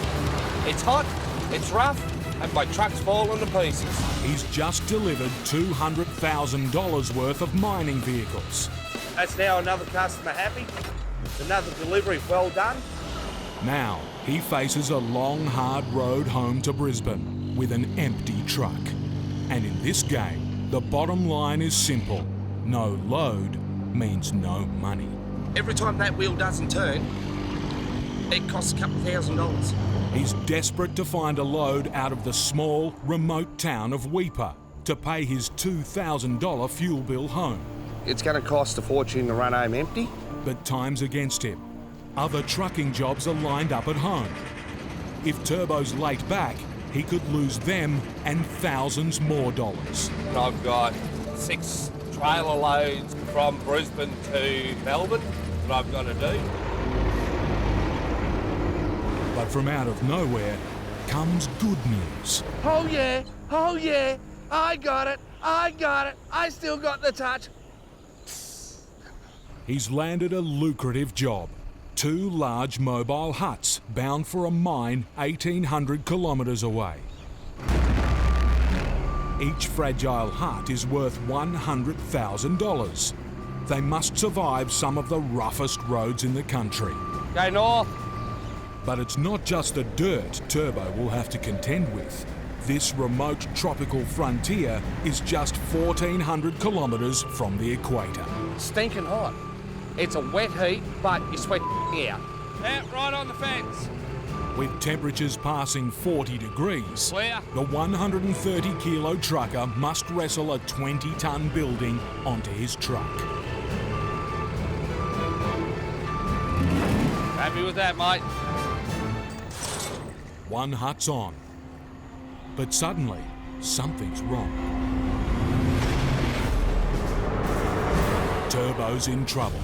[SPEAKER 8] It's hot, it's rough, and my truck's falling to pieces.
[SPEAKER 1] He's just delivered $200,000 worth of mining vehicles.
[SPEAKER 8] That's now another customer happy, another delivery well done.
[SPEAKER 1] Now, he faces a long, hard road home to Brisbane, with an empty truck. And in this game, the bottom line is simple. No load means no money.
[SPEAKER 10] Every time that wheel doesn't turn, it costs a couple of $1,000.
[SPEAKER 1] He's desperate to find a load out of the small, remote town of Weipa to pay his $2,000 fuel bill home.
[SPEAKER 10] It's going to cost a fortune to run home empty.
[SPEAKER 1] But time's against him. Other trucking jobs are lined up at home. If Turbo's late back, he could lose them and thousands more dollars.
[SPEAKER 9] I've got 6 trailer loads from Brisbane to Melbourne that I've got to do.
[SPEAKER 1] But from out of nowhere comes good news.
[SPEAKER 10] Oh yeah, I got it, I still got the touch.
[SPEAKER 1] He's landed a lucrative job. 2 large mobile huts bound for a mine 1,800 kilometres away. Each fragile hut is worth $100,000. They must survive some of the roughest roads in the country.
[SPEAKER 10] Go north.
[SPEAKER 1] But it's not just the dirt Turbo will have to contend with. This remote tropical frontier is just 1,400 kilometres from the equator.
[SPEAKER 10] Stinking hot. It's a wet heat, but you sweat out. Yeah, right on the fence.
[SPEAKER 1] With temperatures passing 40 degrees,
[SPEAKER 10] Clear.
[SPEAKER 1] the 130-kilo trucker must wrestle a 20-tonne building onto his truck.
[SPEAKER 10] Happy with that, mate?
[SPEAKER 1] One hut's on. But suddenly, something's wrong. Turbo's in trouble.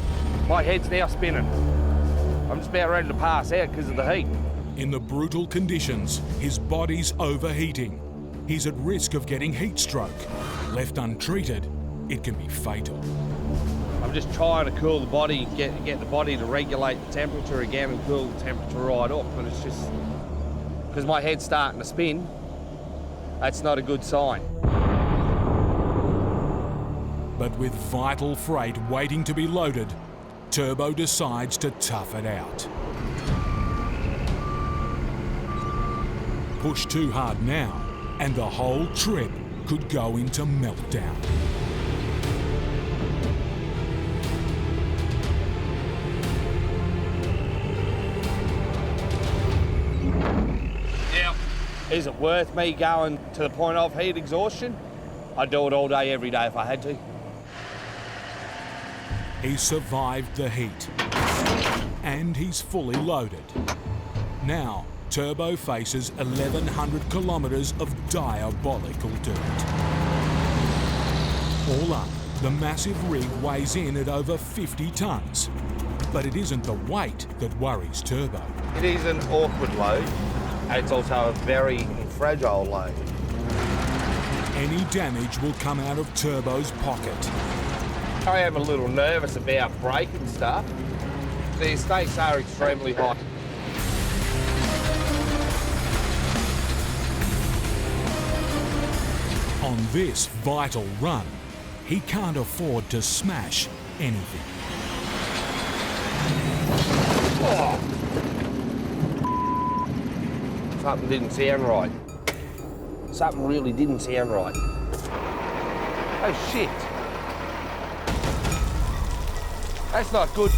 [SPEAKER 10] My head's now spinning. I'm just about ready to pass out because of the heat.
[SPEAKER 1] In the brutal conditions, his body's overheating. He's at risk of getting heat stroke. Left untreated, it can be fatal.
[SPEAKER 10] I'm just trying to cool the body, get the body to regulate the temperature again and cool the temperature right off, but it's just because my head's starting to spin. That's not a good sign.
[SPEAKER 1] But with vital freight waiting to be loaded, Turbo decides to tough it out. Push too hard now, and the whole trip could go into meltdown.
[SPEAKER 10] Yeah. Is it worth me going to the point of heat exhaustion? I'd do it all day, every day if I had to.
[SPEAKER 1] He survived the heat, and he's fully loaded. Now, Turbo faces 1,100 kilometres of diabolical dirt. All up, the massive rig weighs in at over 50 tonnes. But it isn't the weight that worries Turbo.
[SPEAKER 6] It is an awkward load. It's also a very fragile load.
[SPEAKER 1] Any damage will come out of Turbo's pocket.
[SPEAKER 10] I am a little nervous about braking stuff. The stakes are extremely hot.
[SPEAKER 1] On this vital run, he can't afford to smash anything.
[SPEAKER 10] Oh. Something didn't sound right. Something really didn't sound right. Oh shit. That's not good.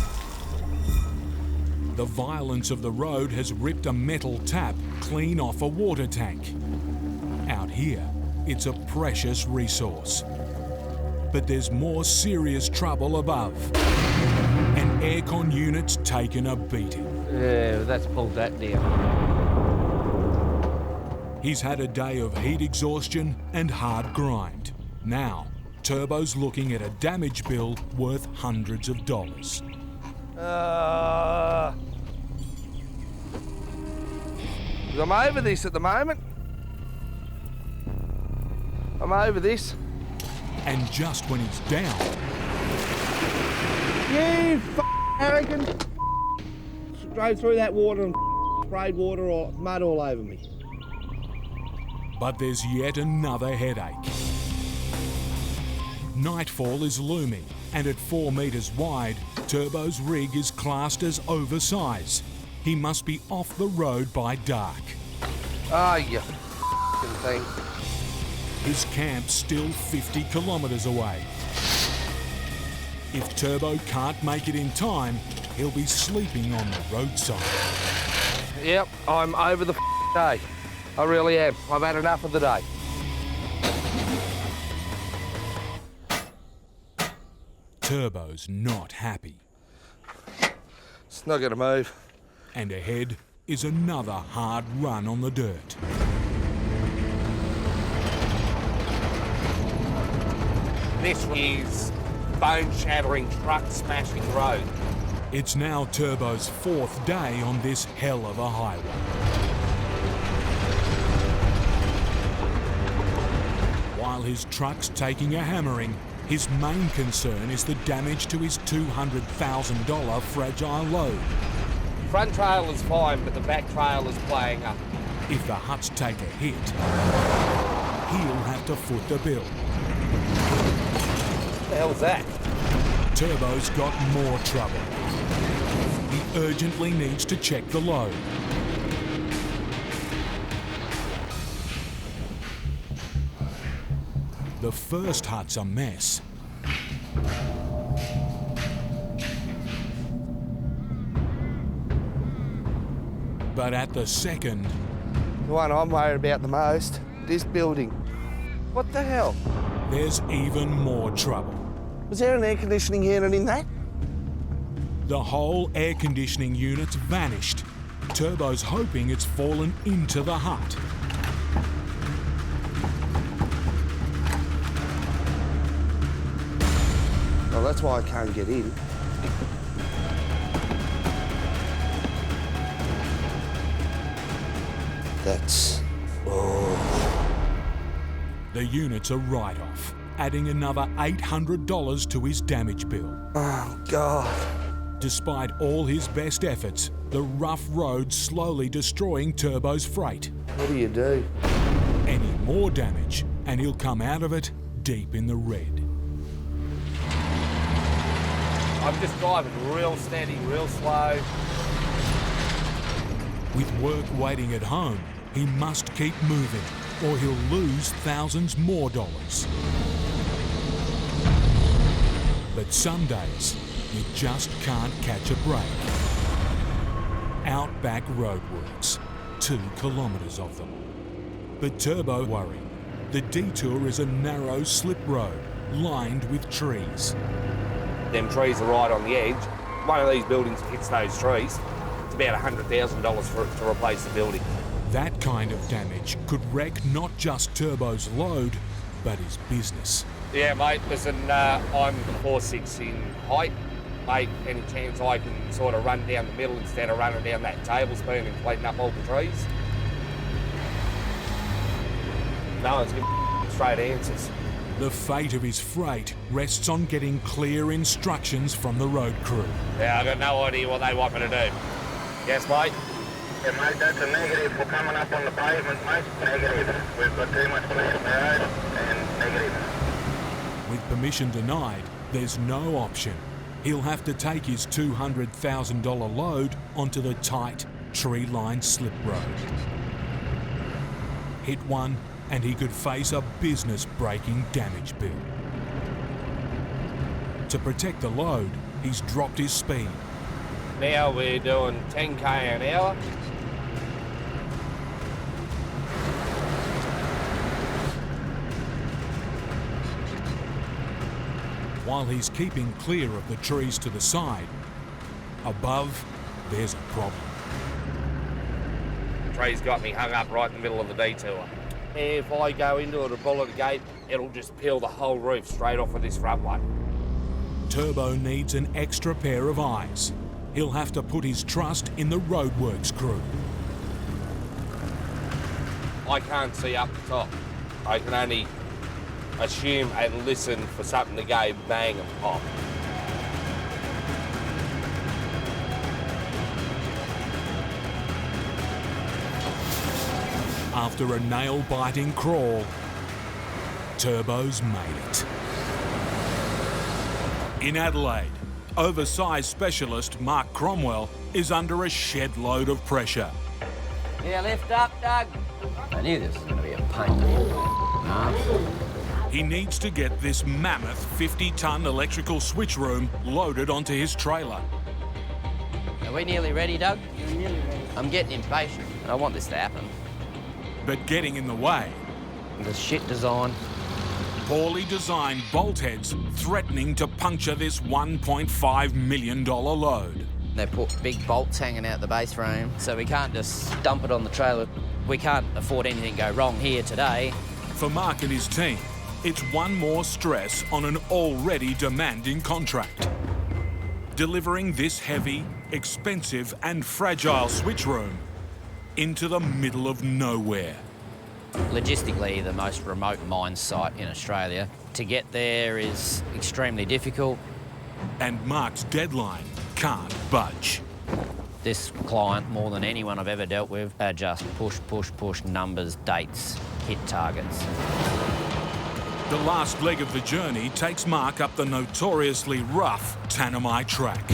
[SPEAKER 1] The violence of the road has ripped a metal tap clean off a water tank. Out here, it's a precious resource. But there's more serious trouble above. An aircon unit's taken a beating.
[SPEAKER 10] Yeah, let's pull that down.
[SPEAKER 1] He's had a day of heat exhaustion and hard grind. Now, Turbo's looking at a damage bill worth hundreds of dollars.
[SPEAKER 10] I'm over this at the moment. I'm over this.
[SPEAKER 1] And just when he's down,
[SPEAKER 10] You arrogant drove through that water and sprayed water or mud all over me.
[SPEAKER 1] but there's yet another headache. Nightfall is looming, and at 4 metres wide, Turbo's rig is classed as oversized. He must be off the road by dark.
[SPEAKER 10] Ah, you f***ing thing.
[SPEAKER 1] His camp's still 50 kilometres away. If Turbo can't make it in time, he'll be sleeping on the roadside.
[SPEAKER 10] Yep, I'm over the day. I really am. I've had enough of the day.
[SPEAKER 1] Turbo's not happy.
[SPEAKER 10] It's not going to move.
[SPEAKER 1] And ahead is another hard run on the dirt.
[SPEAKER 8] This is bone-shattering, truck-smashing road.
[SPEAKER 1] It's now Turbo's 4th day on this hell of a highway. While his truck's taking a hammering, his main concern is the damage to his $200,000 fragile load.
[SPEAKER 8] Front trail is fine, but the back trail is playing up.
[SPEAKER 1] If the huts take a hit, he'll have to foot the bill.
[SPEAKER 8] What the hell's that?
[SPEAKER 1] Turbo's got more trouble. He urgently needs to check the load. The first hut's a mess. But at the second...
[SPEAKER 10] The one I'm worried about the most, this building. What the hell?
[SPEAKER 1] There's even more trouble.
[SPEAKER 10] Was there an air conditioning unit in that?
[SPEAKER 1] The whole air conditioning unit's vanished. Turbo's hoping it's fallen into the hut.
[SPEAKER 10] Well, that's why I can't get in. That's... oh.
[SPEAKER 1] The unit's a write-off, adding another $800 to his damage bill.
[SPEAKER 10] Oh, God.
[SPEAKER 1] Despite all his best efforts, the rough road's slowly destroying Turbo's freight.
[SPEAKER 10] What do you do?
[SPEAKER 1] Any more damage, and he'll come out of it deep in the red.
[SPEAKER 8] I'm just driving real steady, real slow.
[SPEAKER 1] With work waiting at home, he must keep moving, or he'll lose thousands more dollars. But some days, you just can't catch a break. Outback Roadworks, 2 kilometres of them. But Turbo worry. The detour is a narrow slip road, lined with trees.
[SPEAKER 8] Them trees are right on the edge. One of these buildings hits those trees. It's about $100,000 to replace the building.
[SPEAKER 1] That kind of damage could wreck not just Turbo's load, but his business.
[SPEAKER 8] Yeah, mate, listen, I'm 4'6" in height. Mate, any chance I can sort of run down the middle instead of running down that tablespoon and cleaning up all the trees? No one's giving straight answers.
[SPEAKER 1] The fate of his freight rests on getting clear instructions from the road crew.
[SPEAKER 8] Yeah, I've got no idea what they want me to do. Yes, mate?
[SPEAKER 11] Yeah, mate, that's a negative for coming up on the pavement, mate. Negative. We've got too much space on the road and negative.
[SPEAKER 1] With permission denied, there's no option. He'll have to take his $200,000 load onto the tight, tree-lined slip road. Hit one, and he could face a business-breaking damage bill. To protect the load, he's dropped his speed.
[SPEAKER 8] Now we're doing 10k an hour.
[SPEAKER 1] While he's keeping clear of the trees to the side, above, there's a problem.
[SPEAKER 8] The tree's got me hung up right in the middle of the detour. If I go into it or pull at the gate, it'll just peel the whole roof straight off of this front one.
[SPEAKER 1] Turbo needs an extra pair of eyes. He'll have to put his trust in the roadworks crew.
[SPEAKER 8] I can't see up the top. I can only assume and listen for something to go bang and pop.
[SPEAKER 1] After a nail-biting crawl, Turbo's made it. In Adelaide, oversized specialist Mark Cromwell is under a shed load of pressure.
[SPEAKER 12] Yeah, lift up, Doug. I knew this was going to be a pain in the ass.
[SPEAKER 1] He needs to get this mammoth 50-ton electrical switch room loaded onto his trailer.
[SPEAKER 12] Are we nearly ready, Doug? You're nearly ready. I'm getting impatient. I want this to happen.
[SPEAKER 1] But getting in the way.
[SPEAKER 12] The shit design.
[SPEAKER 1] Poorly designed bolt heads threatening to puncture this $1.5 million load.
[SPEAKER 12] They put big bolts hanging out the base frame, so we can't just dump it on the trailer. We can't afford anything to go wrong here today.
[SPEAKER 1] For Mark and his team, it's one more stress on an already demanding contract. Delivering this heavy, expensive and fragile switch room into the middle of nowhere.
[SPEAKER 12] Logistically, the most remote mine site in Australia. To get there is extremely difficult.
[SPEAKER 1] And Mark's deadline can't budge.
[SPEAKER 12] This client, more than anyone I've ever dealt with, are just push, push, push, numbers, dates, hit targets.
[SPEAKER 1] The last leg of the journey takes Mark up the notoriously rough Tanami track,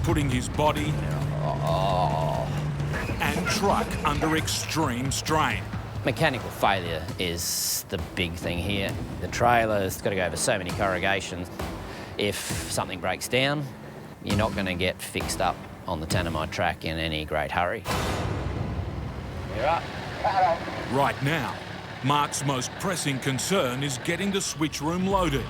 [SPEAKER 1] putting his body and truck under extreme strain.
[SPEAKER 12] Mechanical failure is the big thing here. The trailer's got to go over so many corrugations. If something breaks down, you're not going to get fixed up on the Tanami track in any great hurry. You're up.
[SPEAKER 1] Right now, Mark's most pressing concern is getting the switch room loaded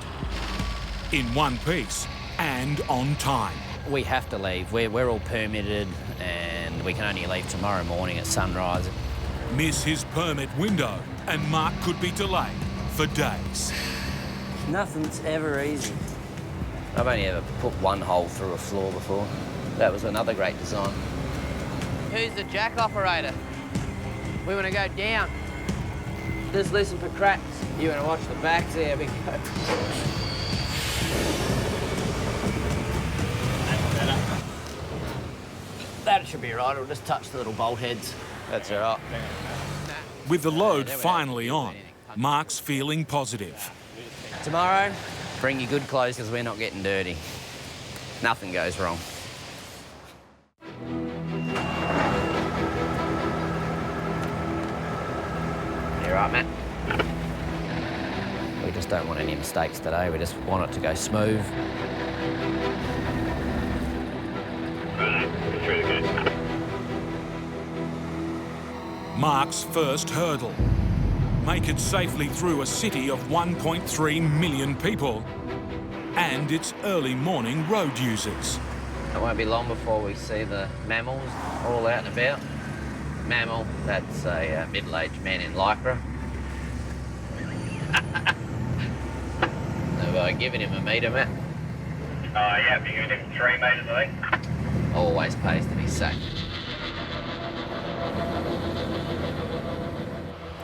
[SPEAKER 1] in one piece and on time.
[SPEAKER 12] We have to leave. We're all permitted and we can only leave tomorrow morning at sunrise.
[SPEAKER 1] Miss his permit window and Mark could be delayed for days.
[SPEAKER 12] Nothing's ever easy. I've only ever put one hole through a floor before. That was another great design. Who's the jack operator? We want to go down. Just listen for cracks. You want to watch the backs? There we go. That's better. That should be right. It'll just touch the little bolt heads. That's all right.
[SPEAKER 1] With the load finally on, Mark's feeling positive.
[SPEAKER 12] Tomorrow, bring your good clothes because we're not getting dirty. Nothing goes wrong. You right, Matt? We just don't want any mistakes today. We just want it to go smooth.
[SPEAKER 1] Mark's first hurdle. Make it safely through a city of 1.3 million people and its early morning road users.
[SPEAKER 12] It won't be long before we see the mammals all out and about. Mammal, that's a middle-aged man in lycra. Have I given him a metre, Matt?
[SPEAKER 11] Yeah, if you're giving him 3 metres, I think.
[SPEAKER 12] Always pays to be safe.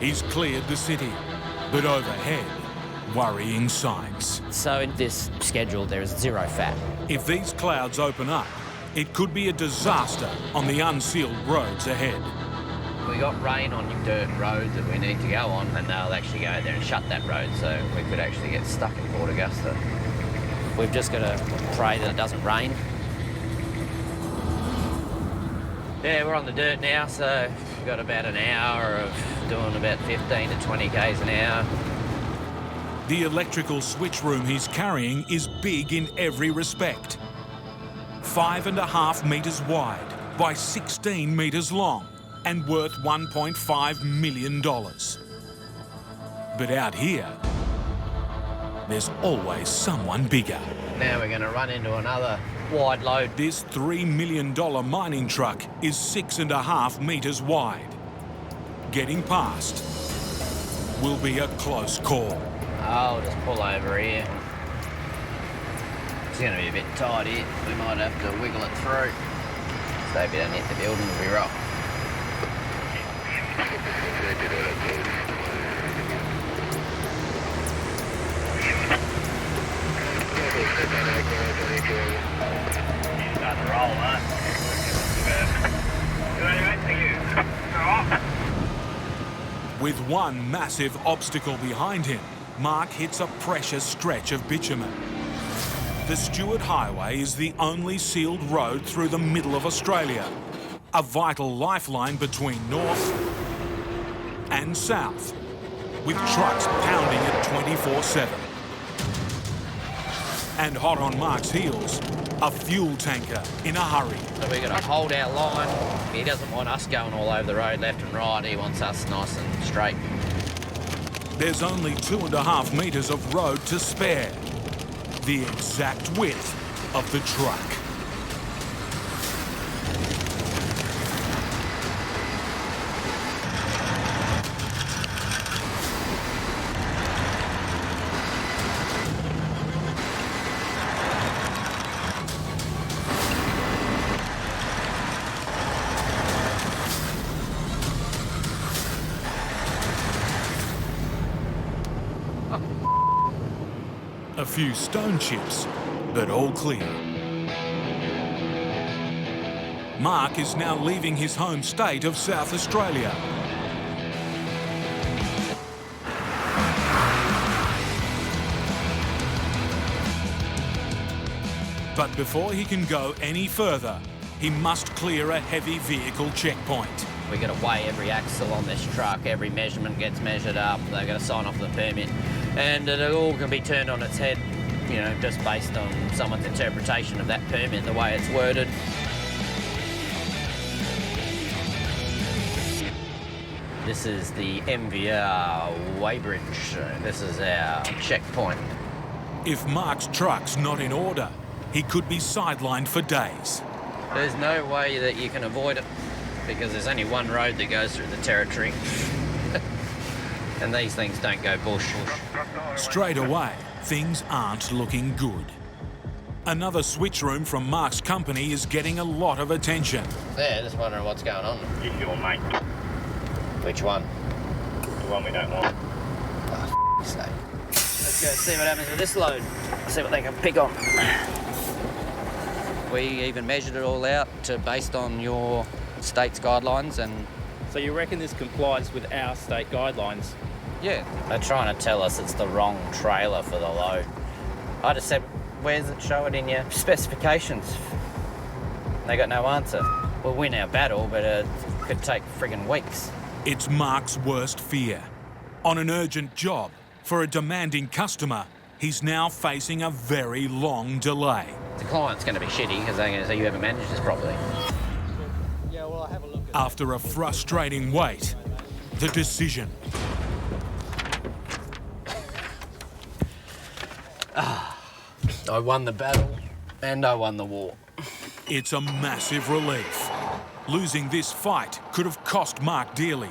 [SPEAKER 1] He's cleared the city, but overhead, worrying signs.
[SPEAKER 12] So in this schedule, there is 0 fat.
[SPEAKER 1] If these clouds open up, it could be a disaster on the unsealed roads ahead.
[SPEAKER 12] We got rain on dirt roads that we need to go on, and they'll actually go there and shut that road, so we could actually get stuck in Port Augusta. We've just got to pray that it doesn't rain. Yeah, we're on the dirt now, so we've got about an hour of doing about 15 to 20 k's an hour.
[SPEAKER 1] The electrical switch room he's carrying is big in every respect. 5.5 metres wide by 16 metres long and worth $1.5 million. But out here, there's always someone bigger.
[SPEAKER 12] Now we're going to run into another wide load.
[SPEAKER 1] This $3 million mining truck is 6.5 metres wide. Getting past will be a close call.
[SPEAKER 12] I'll just pull over here. It's going to be a bit tight here. We might have to wiggle it through. So if you don't hit the building, we'll be rough.
[SPEAKER 11] Start to roll, huh?
[SPEAKER 1] With one massive obstacle behind him, Mark hits a precious stretch of bitumen. The Stewart Highway is the only sealed road through the middle of Australia, a vital lifeline between north and south, with trucks pounding it 24/7. And hot on Mark's heels, a fuel tanker in a hurry.
[SPEAKER 12] So we're going to hold our line. He doesn't want us going all over the road left and right. He wants us nice and straight.
[SPEAKER 1] There's only 2.5 metres of road to spare, the exact width of the truck. A few stone chips, but all clear. Mark is now leaving his home state of South Australia. But before he can go any further, he must clear a heavy vehicle checkpoint.
[SPEAKER 12] We've got to weigh every axle on this truck. Every measurement gets measured up. They've got to sign off the permit. And it all can be turned on its head, you know, just based on someone's interpretation of that permit, the way it's worded. This is the MVR Weighbridge. This is our checkpoint.
[SPEAKER 1] If Mark's truck's not in order, he could be sidelined for days.
[SPEAKER 12] There's no way that you can avoid it because there's only one road that goes through the territory. And these things don't go bush.
[SPEAKER 1] Straight away, things aren't looking good. Another switch room from Mark's company is getting a lot of attention.
[SPEAKER 12] Yeah, just wondering what's going on.
[SPEAKER 3] It's your mate.
[SPEAKER 12] Which one?
[SPEAKER 3] The one we don't want.
[SPEAKER 12] Oh, f***'s sake. Let's go see what happens with this load. See what they can pick on. We even measured it all out based on your state's guidelines and...
[SPEAKER 13] So you reckon this complies with our state guidelines?
[SPEAKER 12] Yeah. They're trying to tell us it's the wrong trailer for the load. I just said, where's it? Show it in your specifications. They got no answer. We'll win our battle, but it could take friggin' weeks.
[SPEAKER 1] It's Mark's worst fear. On an urgent job for a demanding customer, he's now facing a very long delay.
[SPEAKER 12] The client's going to be shitty because they're going to say you haven't managed this properly.
[SPEAKER 7] Yeah, well, I'll have a look at
[SPEAKER 1] After a frustrating wait, the decision.
[SPEAKER 12] I won the battle and I won the war.
[SPEAKER 1] It's a massive relief. Losing this fight could have cost Mark dearly.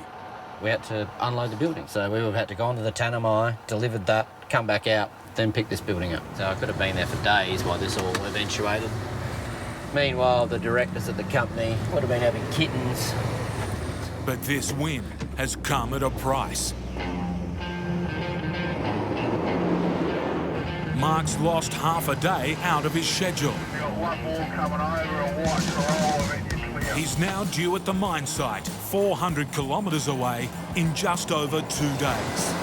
[SPEAKER 12] We had to unload the building, so we would have had to go onto the Tanami, delivered that, come back out, then pick this building up. So I could have been there for days while this all eventuated. Meanwhile, the directors at the company would have been having kittens.
[SPEAKER 1] But this win has come at a price. Mark's lost half a day out of his schedule.
[SPEAKER 11] We've got one more coming over, a white Corolla, and you're clear.
[SPEAKER 1] He's now due at the mine site, 400 kilometres away, in just over 2 days.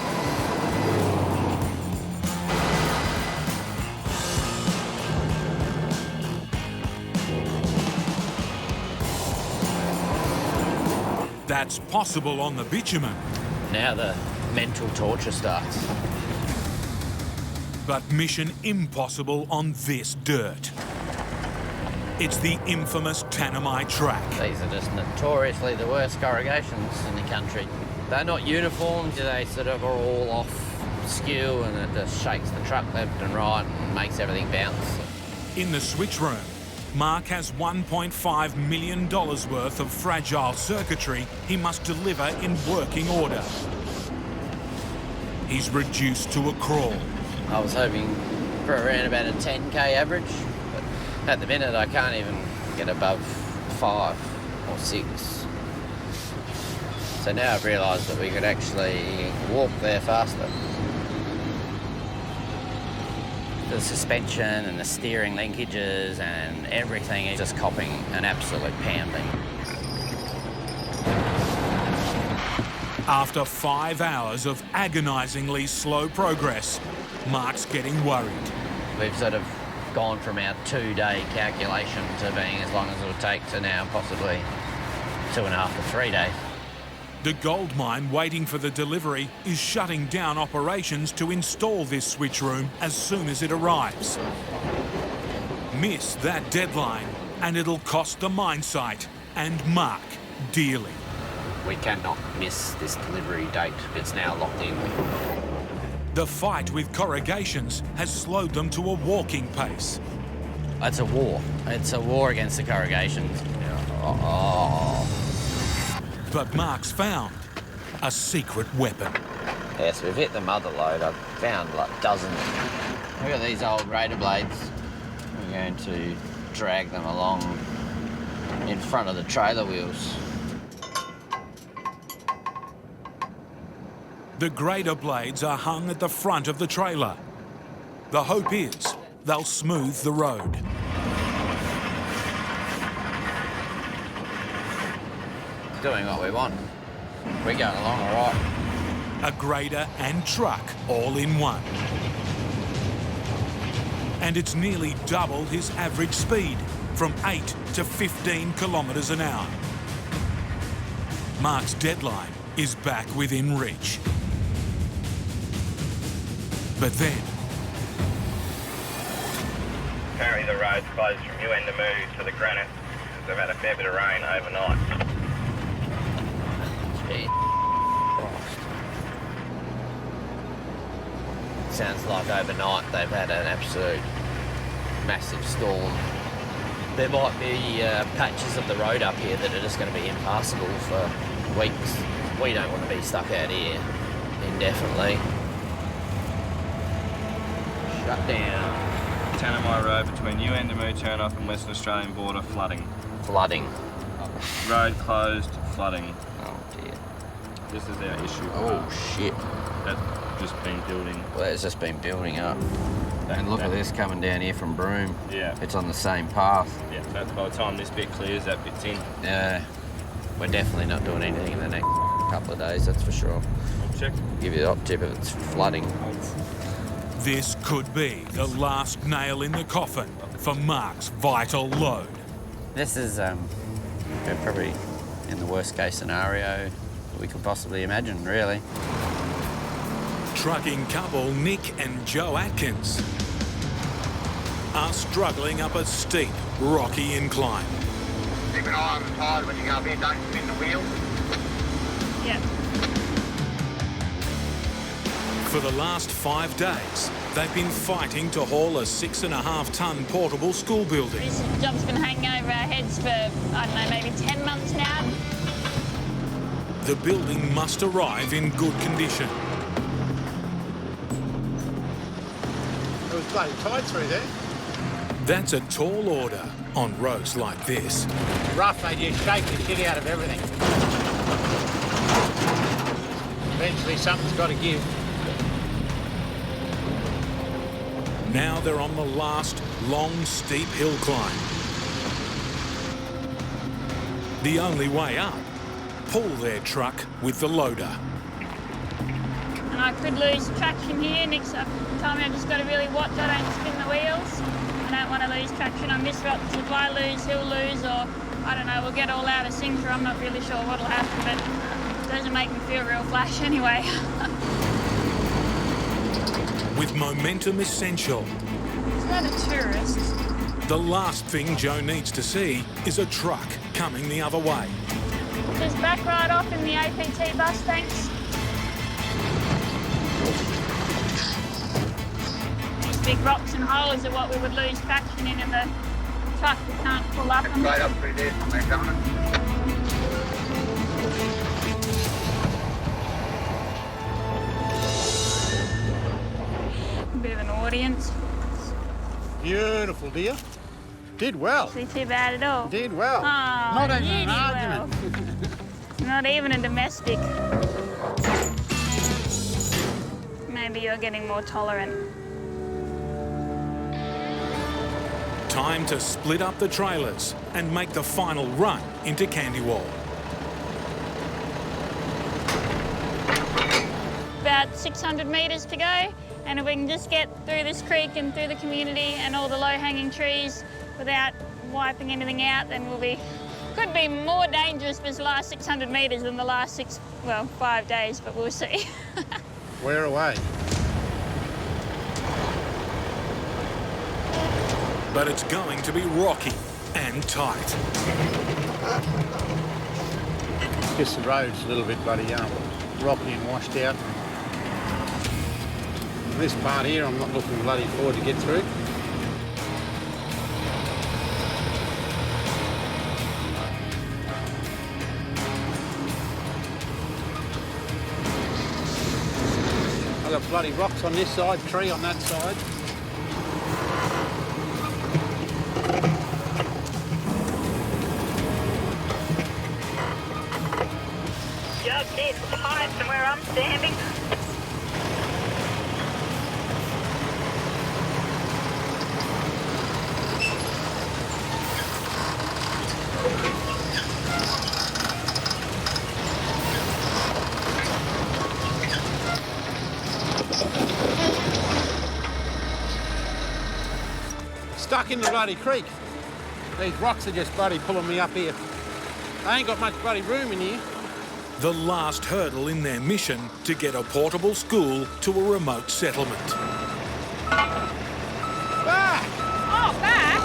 [SPEAKER 1] That's possible on the bitumen.
[SPEAKER 12] Now the mental torture starts.
[SPEAKER 1] But mission impossible on this dirt. It's the infamous Tanami track.
[SPEAKER 12] These are just notoriously the worst corrugations in the country. They're not uniformed, they sort of are all off skew and it just shakes the truck left and right and makes everything bounce.
[SPEAKER 1] In the switch room, Mark has $1.5 million worth of fragile circuitry he must deliver in working order. He's reduced to a crawl.
[SPEAKER 12] I was hoping for around about a 10k average, but at the minute I can't even get above 5 or 6. So now I've realised that we could actually walk there faster. The suspension and the steering linkages and everything is just copping an absolute pounding.
[SPEAKER 1] After 5 hours of agonisingly slow progress, Mark's getting worried.
[SPEAKER 12] We've sort of gone from our 2-day calculation to being as long as it'll take to now possibly 2.5 to 3 days.
[SPEAKER 1] The gold mine waiting for the delivery is shutting down operations to install this switch room as soon as it arrives. Miss that deadline and it'll cost the mine site and Mark dearly.
[SPEAKER 12] We cannot miss this delivery date. It's now locked in.
[SPEAKER 1] The fight with corrugations has slowed them to a walking pace.
[SPEAKER 12] It's a war. It's a war against the corrugations. Oh.
[SPEAKER 1] But Mark's found a secret weapon.
[SPEAKER 12] Yes, we've hit the mother lode. I've found like dozens. Look at these old grader blades. We're going to drag them along in front of the trailer wheels.
[SPEAKER 1] The grader blades are hung at the front of the trailer. The hope is they'll smooth the road.
[SPEAKER 12] Doing what we want. We're going along all right.
[SPEAKER 1] A grader and truck all in one. And it's nearly double his average speed, from 8 to 15 kilometres an hour. Mark's deadline is back within reach. But then...
[SPEAKER 11] Currently the road's closed from Uendamu to the Granite because they've had a fair bit of rain overnight.
[SPEAKER 12] Sounds like overnight they've had an absolute massive storm. There might be patches of the road up here that are just going to be impassable for weeks. We don't want to be stuck out here indefinitely. Shut down.
[SPEAKER 14] Tanami Road between Uendamu turnoff and Western Australian border flooding.
[SPEAKER 12] Flooding.
[SPEAKER 14] Road closed, flooding.
[SPEAKER 12] Oh dear.
[SPEAKER 14] This is our issue.
[SPEAKER 12] Oh shit.
[SPEAKER 14] That's just been building.
[SPEAKER 12] Well, it's just been building up. And look at this coming down here from Broome.
[SPEAKER 14] Yeah.
[SPEAKER 12] It's on the same path.
[SPEAKER 14] Yeah, by the time this bit clears, that bit's in.
[SPEAKER 12] Yeah. We're definitely not doing anything in the next couple of days, that's for sure.
[SPEAKER 14] I'll check.
[SPEAKER 12] Give you the op tip if it's flooding.
[SPEAKER 1] This could be the last nail in the coffin for Mark's vital load.
[SPEAKER 12] This is we're probably in the worst case scenario we could possibly imagine, really.
[SPEAKER 1] Trucking couple Nick and Joe Atkins are struggling up a steep, rocky incline.
[SPEAKER 11] Keep an eye on the tyres when you go up here, don't spin the wheel.
[SPEAKER 15] Yeah.
[SPEAKER 1] For the last 5 days, they've been fighting to haul a 6.5-tonne portable school building.
[SPEAKER 15] This job's been hanging over our heads for, I don't know, maybe 10 months now.
[SPEAKER 1] The building must arrive in good condition.
[SPEAKER 2] It was bloody tight through there.
[SPEAKER 1] That's a tall order on roads like this.
[SPEAKER 7] Rough, they just shake the shit out of everything. Eventually something's got to give.
[SPEAKER 1] Now they're on the last long, steep hill climb. The only way up, pull their truck with the loader.
[SPEAKER 15] And I could lose traction here. Nick's told me I've just got to really watch I don't spin the wheels. I don't want to lose traction on this rock, because if I lose, he'll lose, or I don't know, we'll get all out of sync, or I'm not really sure what'll happen, but it doesn't make me feel real flash anyway.
[SPEAKER 1] With momentum essential.
[SPEAKER 15] Is that a tourist?
[SPEAKER 1] The last thing Joe needs to see is a truck coming the other way.
[SPEAKER 15] Just back right off in the APT bus, thanks. These big rocks and holes are what we would lose traction in, and the truck we can't pull up on.
[SPEAKER 11] Right up through there, McDonald's.
[SPEAKER 15] A bit of an audience.
[SPEAKER 7] Beautiful, dear. Did well.
[SPEAKER 15] Actually too bad at all.
[SPEAKER 7] Did well.
[SPEAKER 15] Oh,
[SPEAKER 7] Not even
[SPEAKER 15] you
[SPEAKER 7] an
[SPEAKER 15] did
[SPEAKER 7] argument.
[SPEAKER 15] well. Not even a domestic. Maybe you're getting more tolerant.
[SPEAKER 1] Time to split up the trailers and make the final run into Candywall.
[SPEAKER 15] About 600 metres to go, and if we can just get through this creek and through the community and all the low-hanging trees without wiping anything out, then we'll be Could be more dangerous this last 600 metres than the last 5 days, but we'll see.
[SPEAKER 6] Where away?
[SPEAKER 1] But it's going to be rocky and tight.
[SPEAKER 6] Guess the road's a little bit bloody rocky and washed out. This part here, I'm not looking bloody forward to get through. I've got bloody rocks on this side, tree on that side.
[SPEAKER 16] Just this tight from where I'm standing.
[SPEAKER 6] Stuck in the bloody creek. These rocks are just bloody pulling me up here. I ain't got much bloody room in here.
[SPEAKER 1] The last hurdle in their mission to get a portable school to a remote settlement.
[SPEAKER 6] Back!
[SPEAKER 15] Oh, back?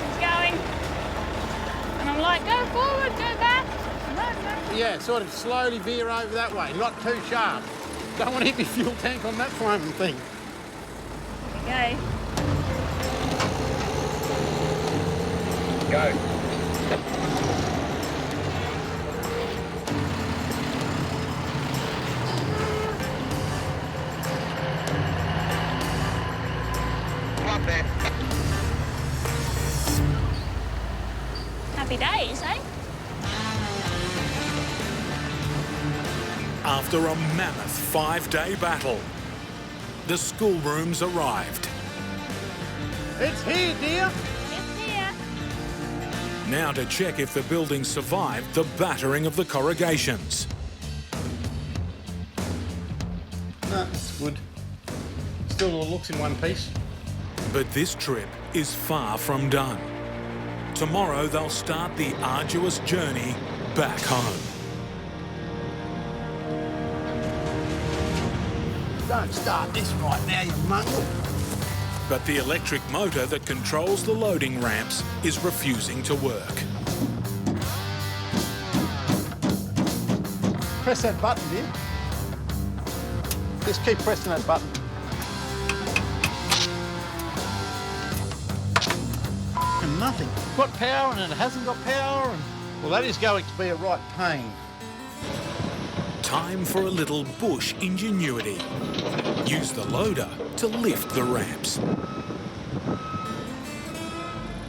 [SPEAKER 15] He's going. And I'm like, go forward, go back.
[SPEAKER 6] Yeah, sort of slowly veer over that way, not too sharp. Don't want to hit my fuel tank on that foaming thing.
[SPEAKER 15] Okay.
[SPEAKER 11] Go. Come up there.
[SPEAKER 15] Happy days, eh?
[SPEAKER 1] After a mammoth 5-day battle, the schoolrooms arrived.
[SPEAKER 6] It's here, dear.
[SPEAKER 15] It's here.
[SPEAKER 1] Now to check if the building survived the battering of the corrugations.
[SPEAKER 6] No, it's good. Still all looks in one piece.
[SPEAKER 1] But this trip is far from done. Tomorrow they'll start the arduous journey back home.
[SPEAKER 6] Don't start this right now, you mongrel.
[SPEAKER 1] But the electric motor that controls the loading ramps is refusing to work.
[SPEAKER 6] Press that button, dear. Just keep pressing that button. And nothing. Got power and it hasn't got power. And... Well, that is going to be a right pain.
[SPEAKER 1] Time for a little bush ingenuity. Use the loader to lift the ramps.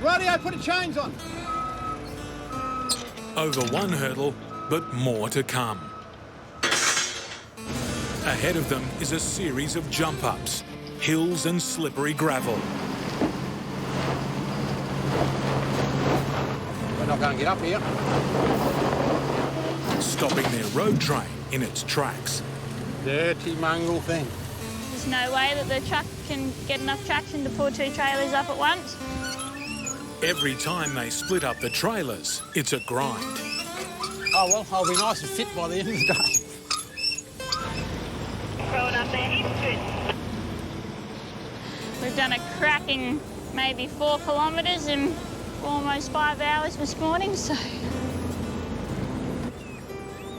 [SPEAKER 6] Rightio, put the chains on.
[SPEAKER 1] Over one hurdle, but more to come. Ahead of them is a series of jump-ups, hills and slippery gravel.
[SPEAKER 6] We're not going to get up here.
[SPEAKER 1] Stopping their road train in its tracks.
[SPEAKER 6] Dirty mongrel thing.
[SPEAKER 15] There's no way that the truck can get enough traction to pull 2 trailers up at once.
[SPEAKER 1] Every time they split up the trailers, it's a grind.
[SPEAKER 6] Oh, well, I'll be nice and fit by the end of the day.
[SPEAKER 16] Throw it up there, he's good.
[SPEAKER 15] We've done a cracking maybe 4 kilometres in almost 5 hours this morning, so...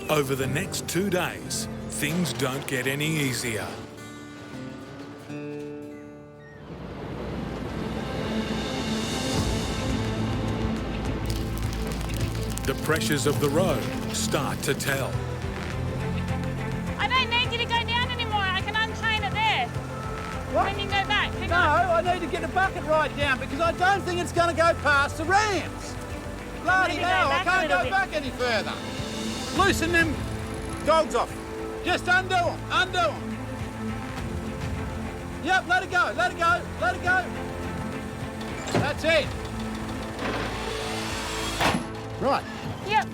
[SPEAKER 1] Over the next 2 days, things don't get any easier. The pressures of the road start to tell.
[SPEAKER 15] I don't need you to go down anymore. I can unchain it there.
[SPEAKER 6] What?
[SPEAKER 15] Then you can go back. Hang
[SPEAKER 6] No,
[SPEAKER 15] on.
[SPEAKER 6] I need to get the bucket right down because I don't think it's going to go past the ramps. Bloody
[SPEAKER 15] Maybe go
[SPEAKER 6] hell, I
[SPEAKER 15] back a
[SPEAKER 6] can't
[SPEAKER 15] little
[SPEAKER 6] go
[SPEAKER 15] bit.
[SPEAKER 6] back any further. Loosen them dogs off. Just undo them, undo them. Yep, let it go, let it go, let it go. That's it. Right.
[SPEAKER 15] Yep.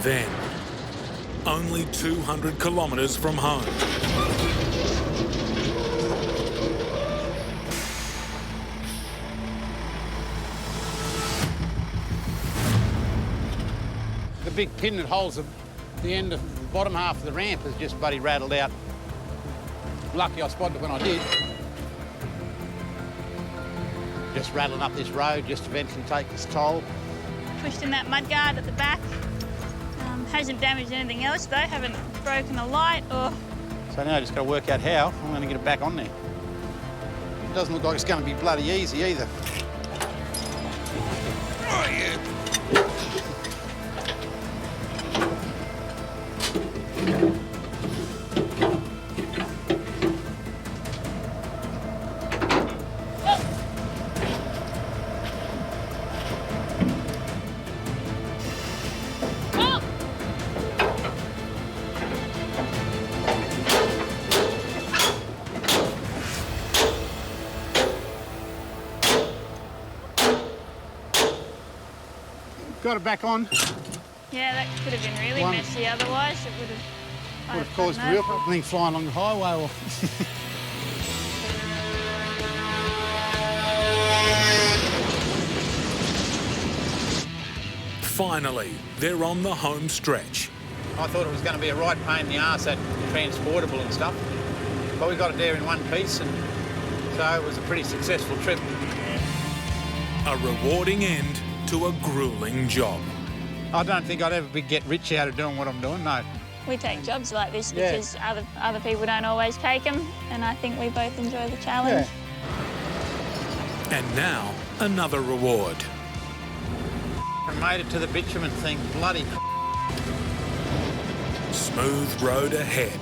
[SPEAKER 1] then, only 200 kilometres from home.
[SPEAKER 17] The big pin that holds the end of the bottom half of the ramp has just bloody rattled out. Lucky I spotted it when I did. Just rattling up this road just to eventually take its toll.
[SPEAKER 15] Pushed in that mudguard at the back. Hasn't damaged anything else though, haven't broken a light or...
[SPEAKER 17] So now I just got to work out how I'm going to get it back on there. It doesn't look like it's going to be bloody easy either. Oh yeah. Got it back on.
[SPEAKER 15] Yeah, that could have been really messy otherwise. It would have
[SPEAKER 17] caused a real thing flying along the highway. Or
[SPEAKER 1] Finally, they're on the home stretch.
[SPEAKER 17] I thought it was going to be a right pain in the arse, that transportable and stuff. But we got it there in one piece, and so it was a pretty successful trip.
[SPEAKER 1] A rewarding end to a gruelling job.
[SPEAKER 17] I don't think I'd ever get rich out of doing what I'm doing, no.
[SPEAKER 15] We take jobs like this because other people don't always take them, and I think we both enjoy the challenge.
[SPEAKER 1] Yeah. And now, another reward.
[SPEAKER 17] I made it to the bitumen thing, bloody.
[SPEAKER 1] Smooth road ahead.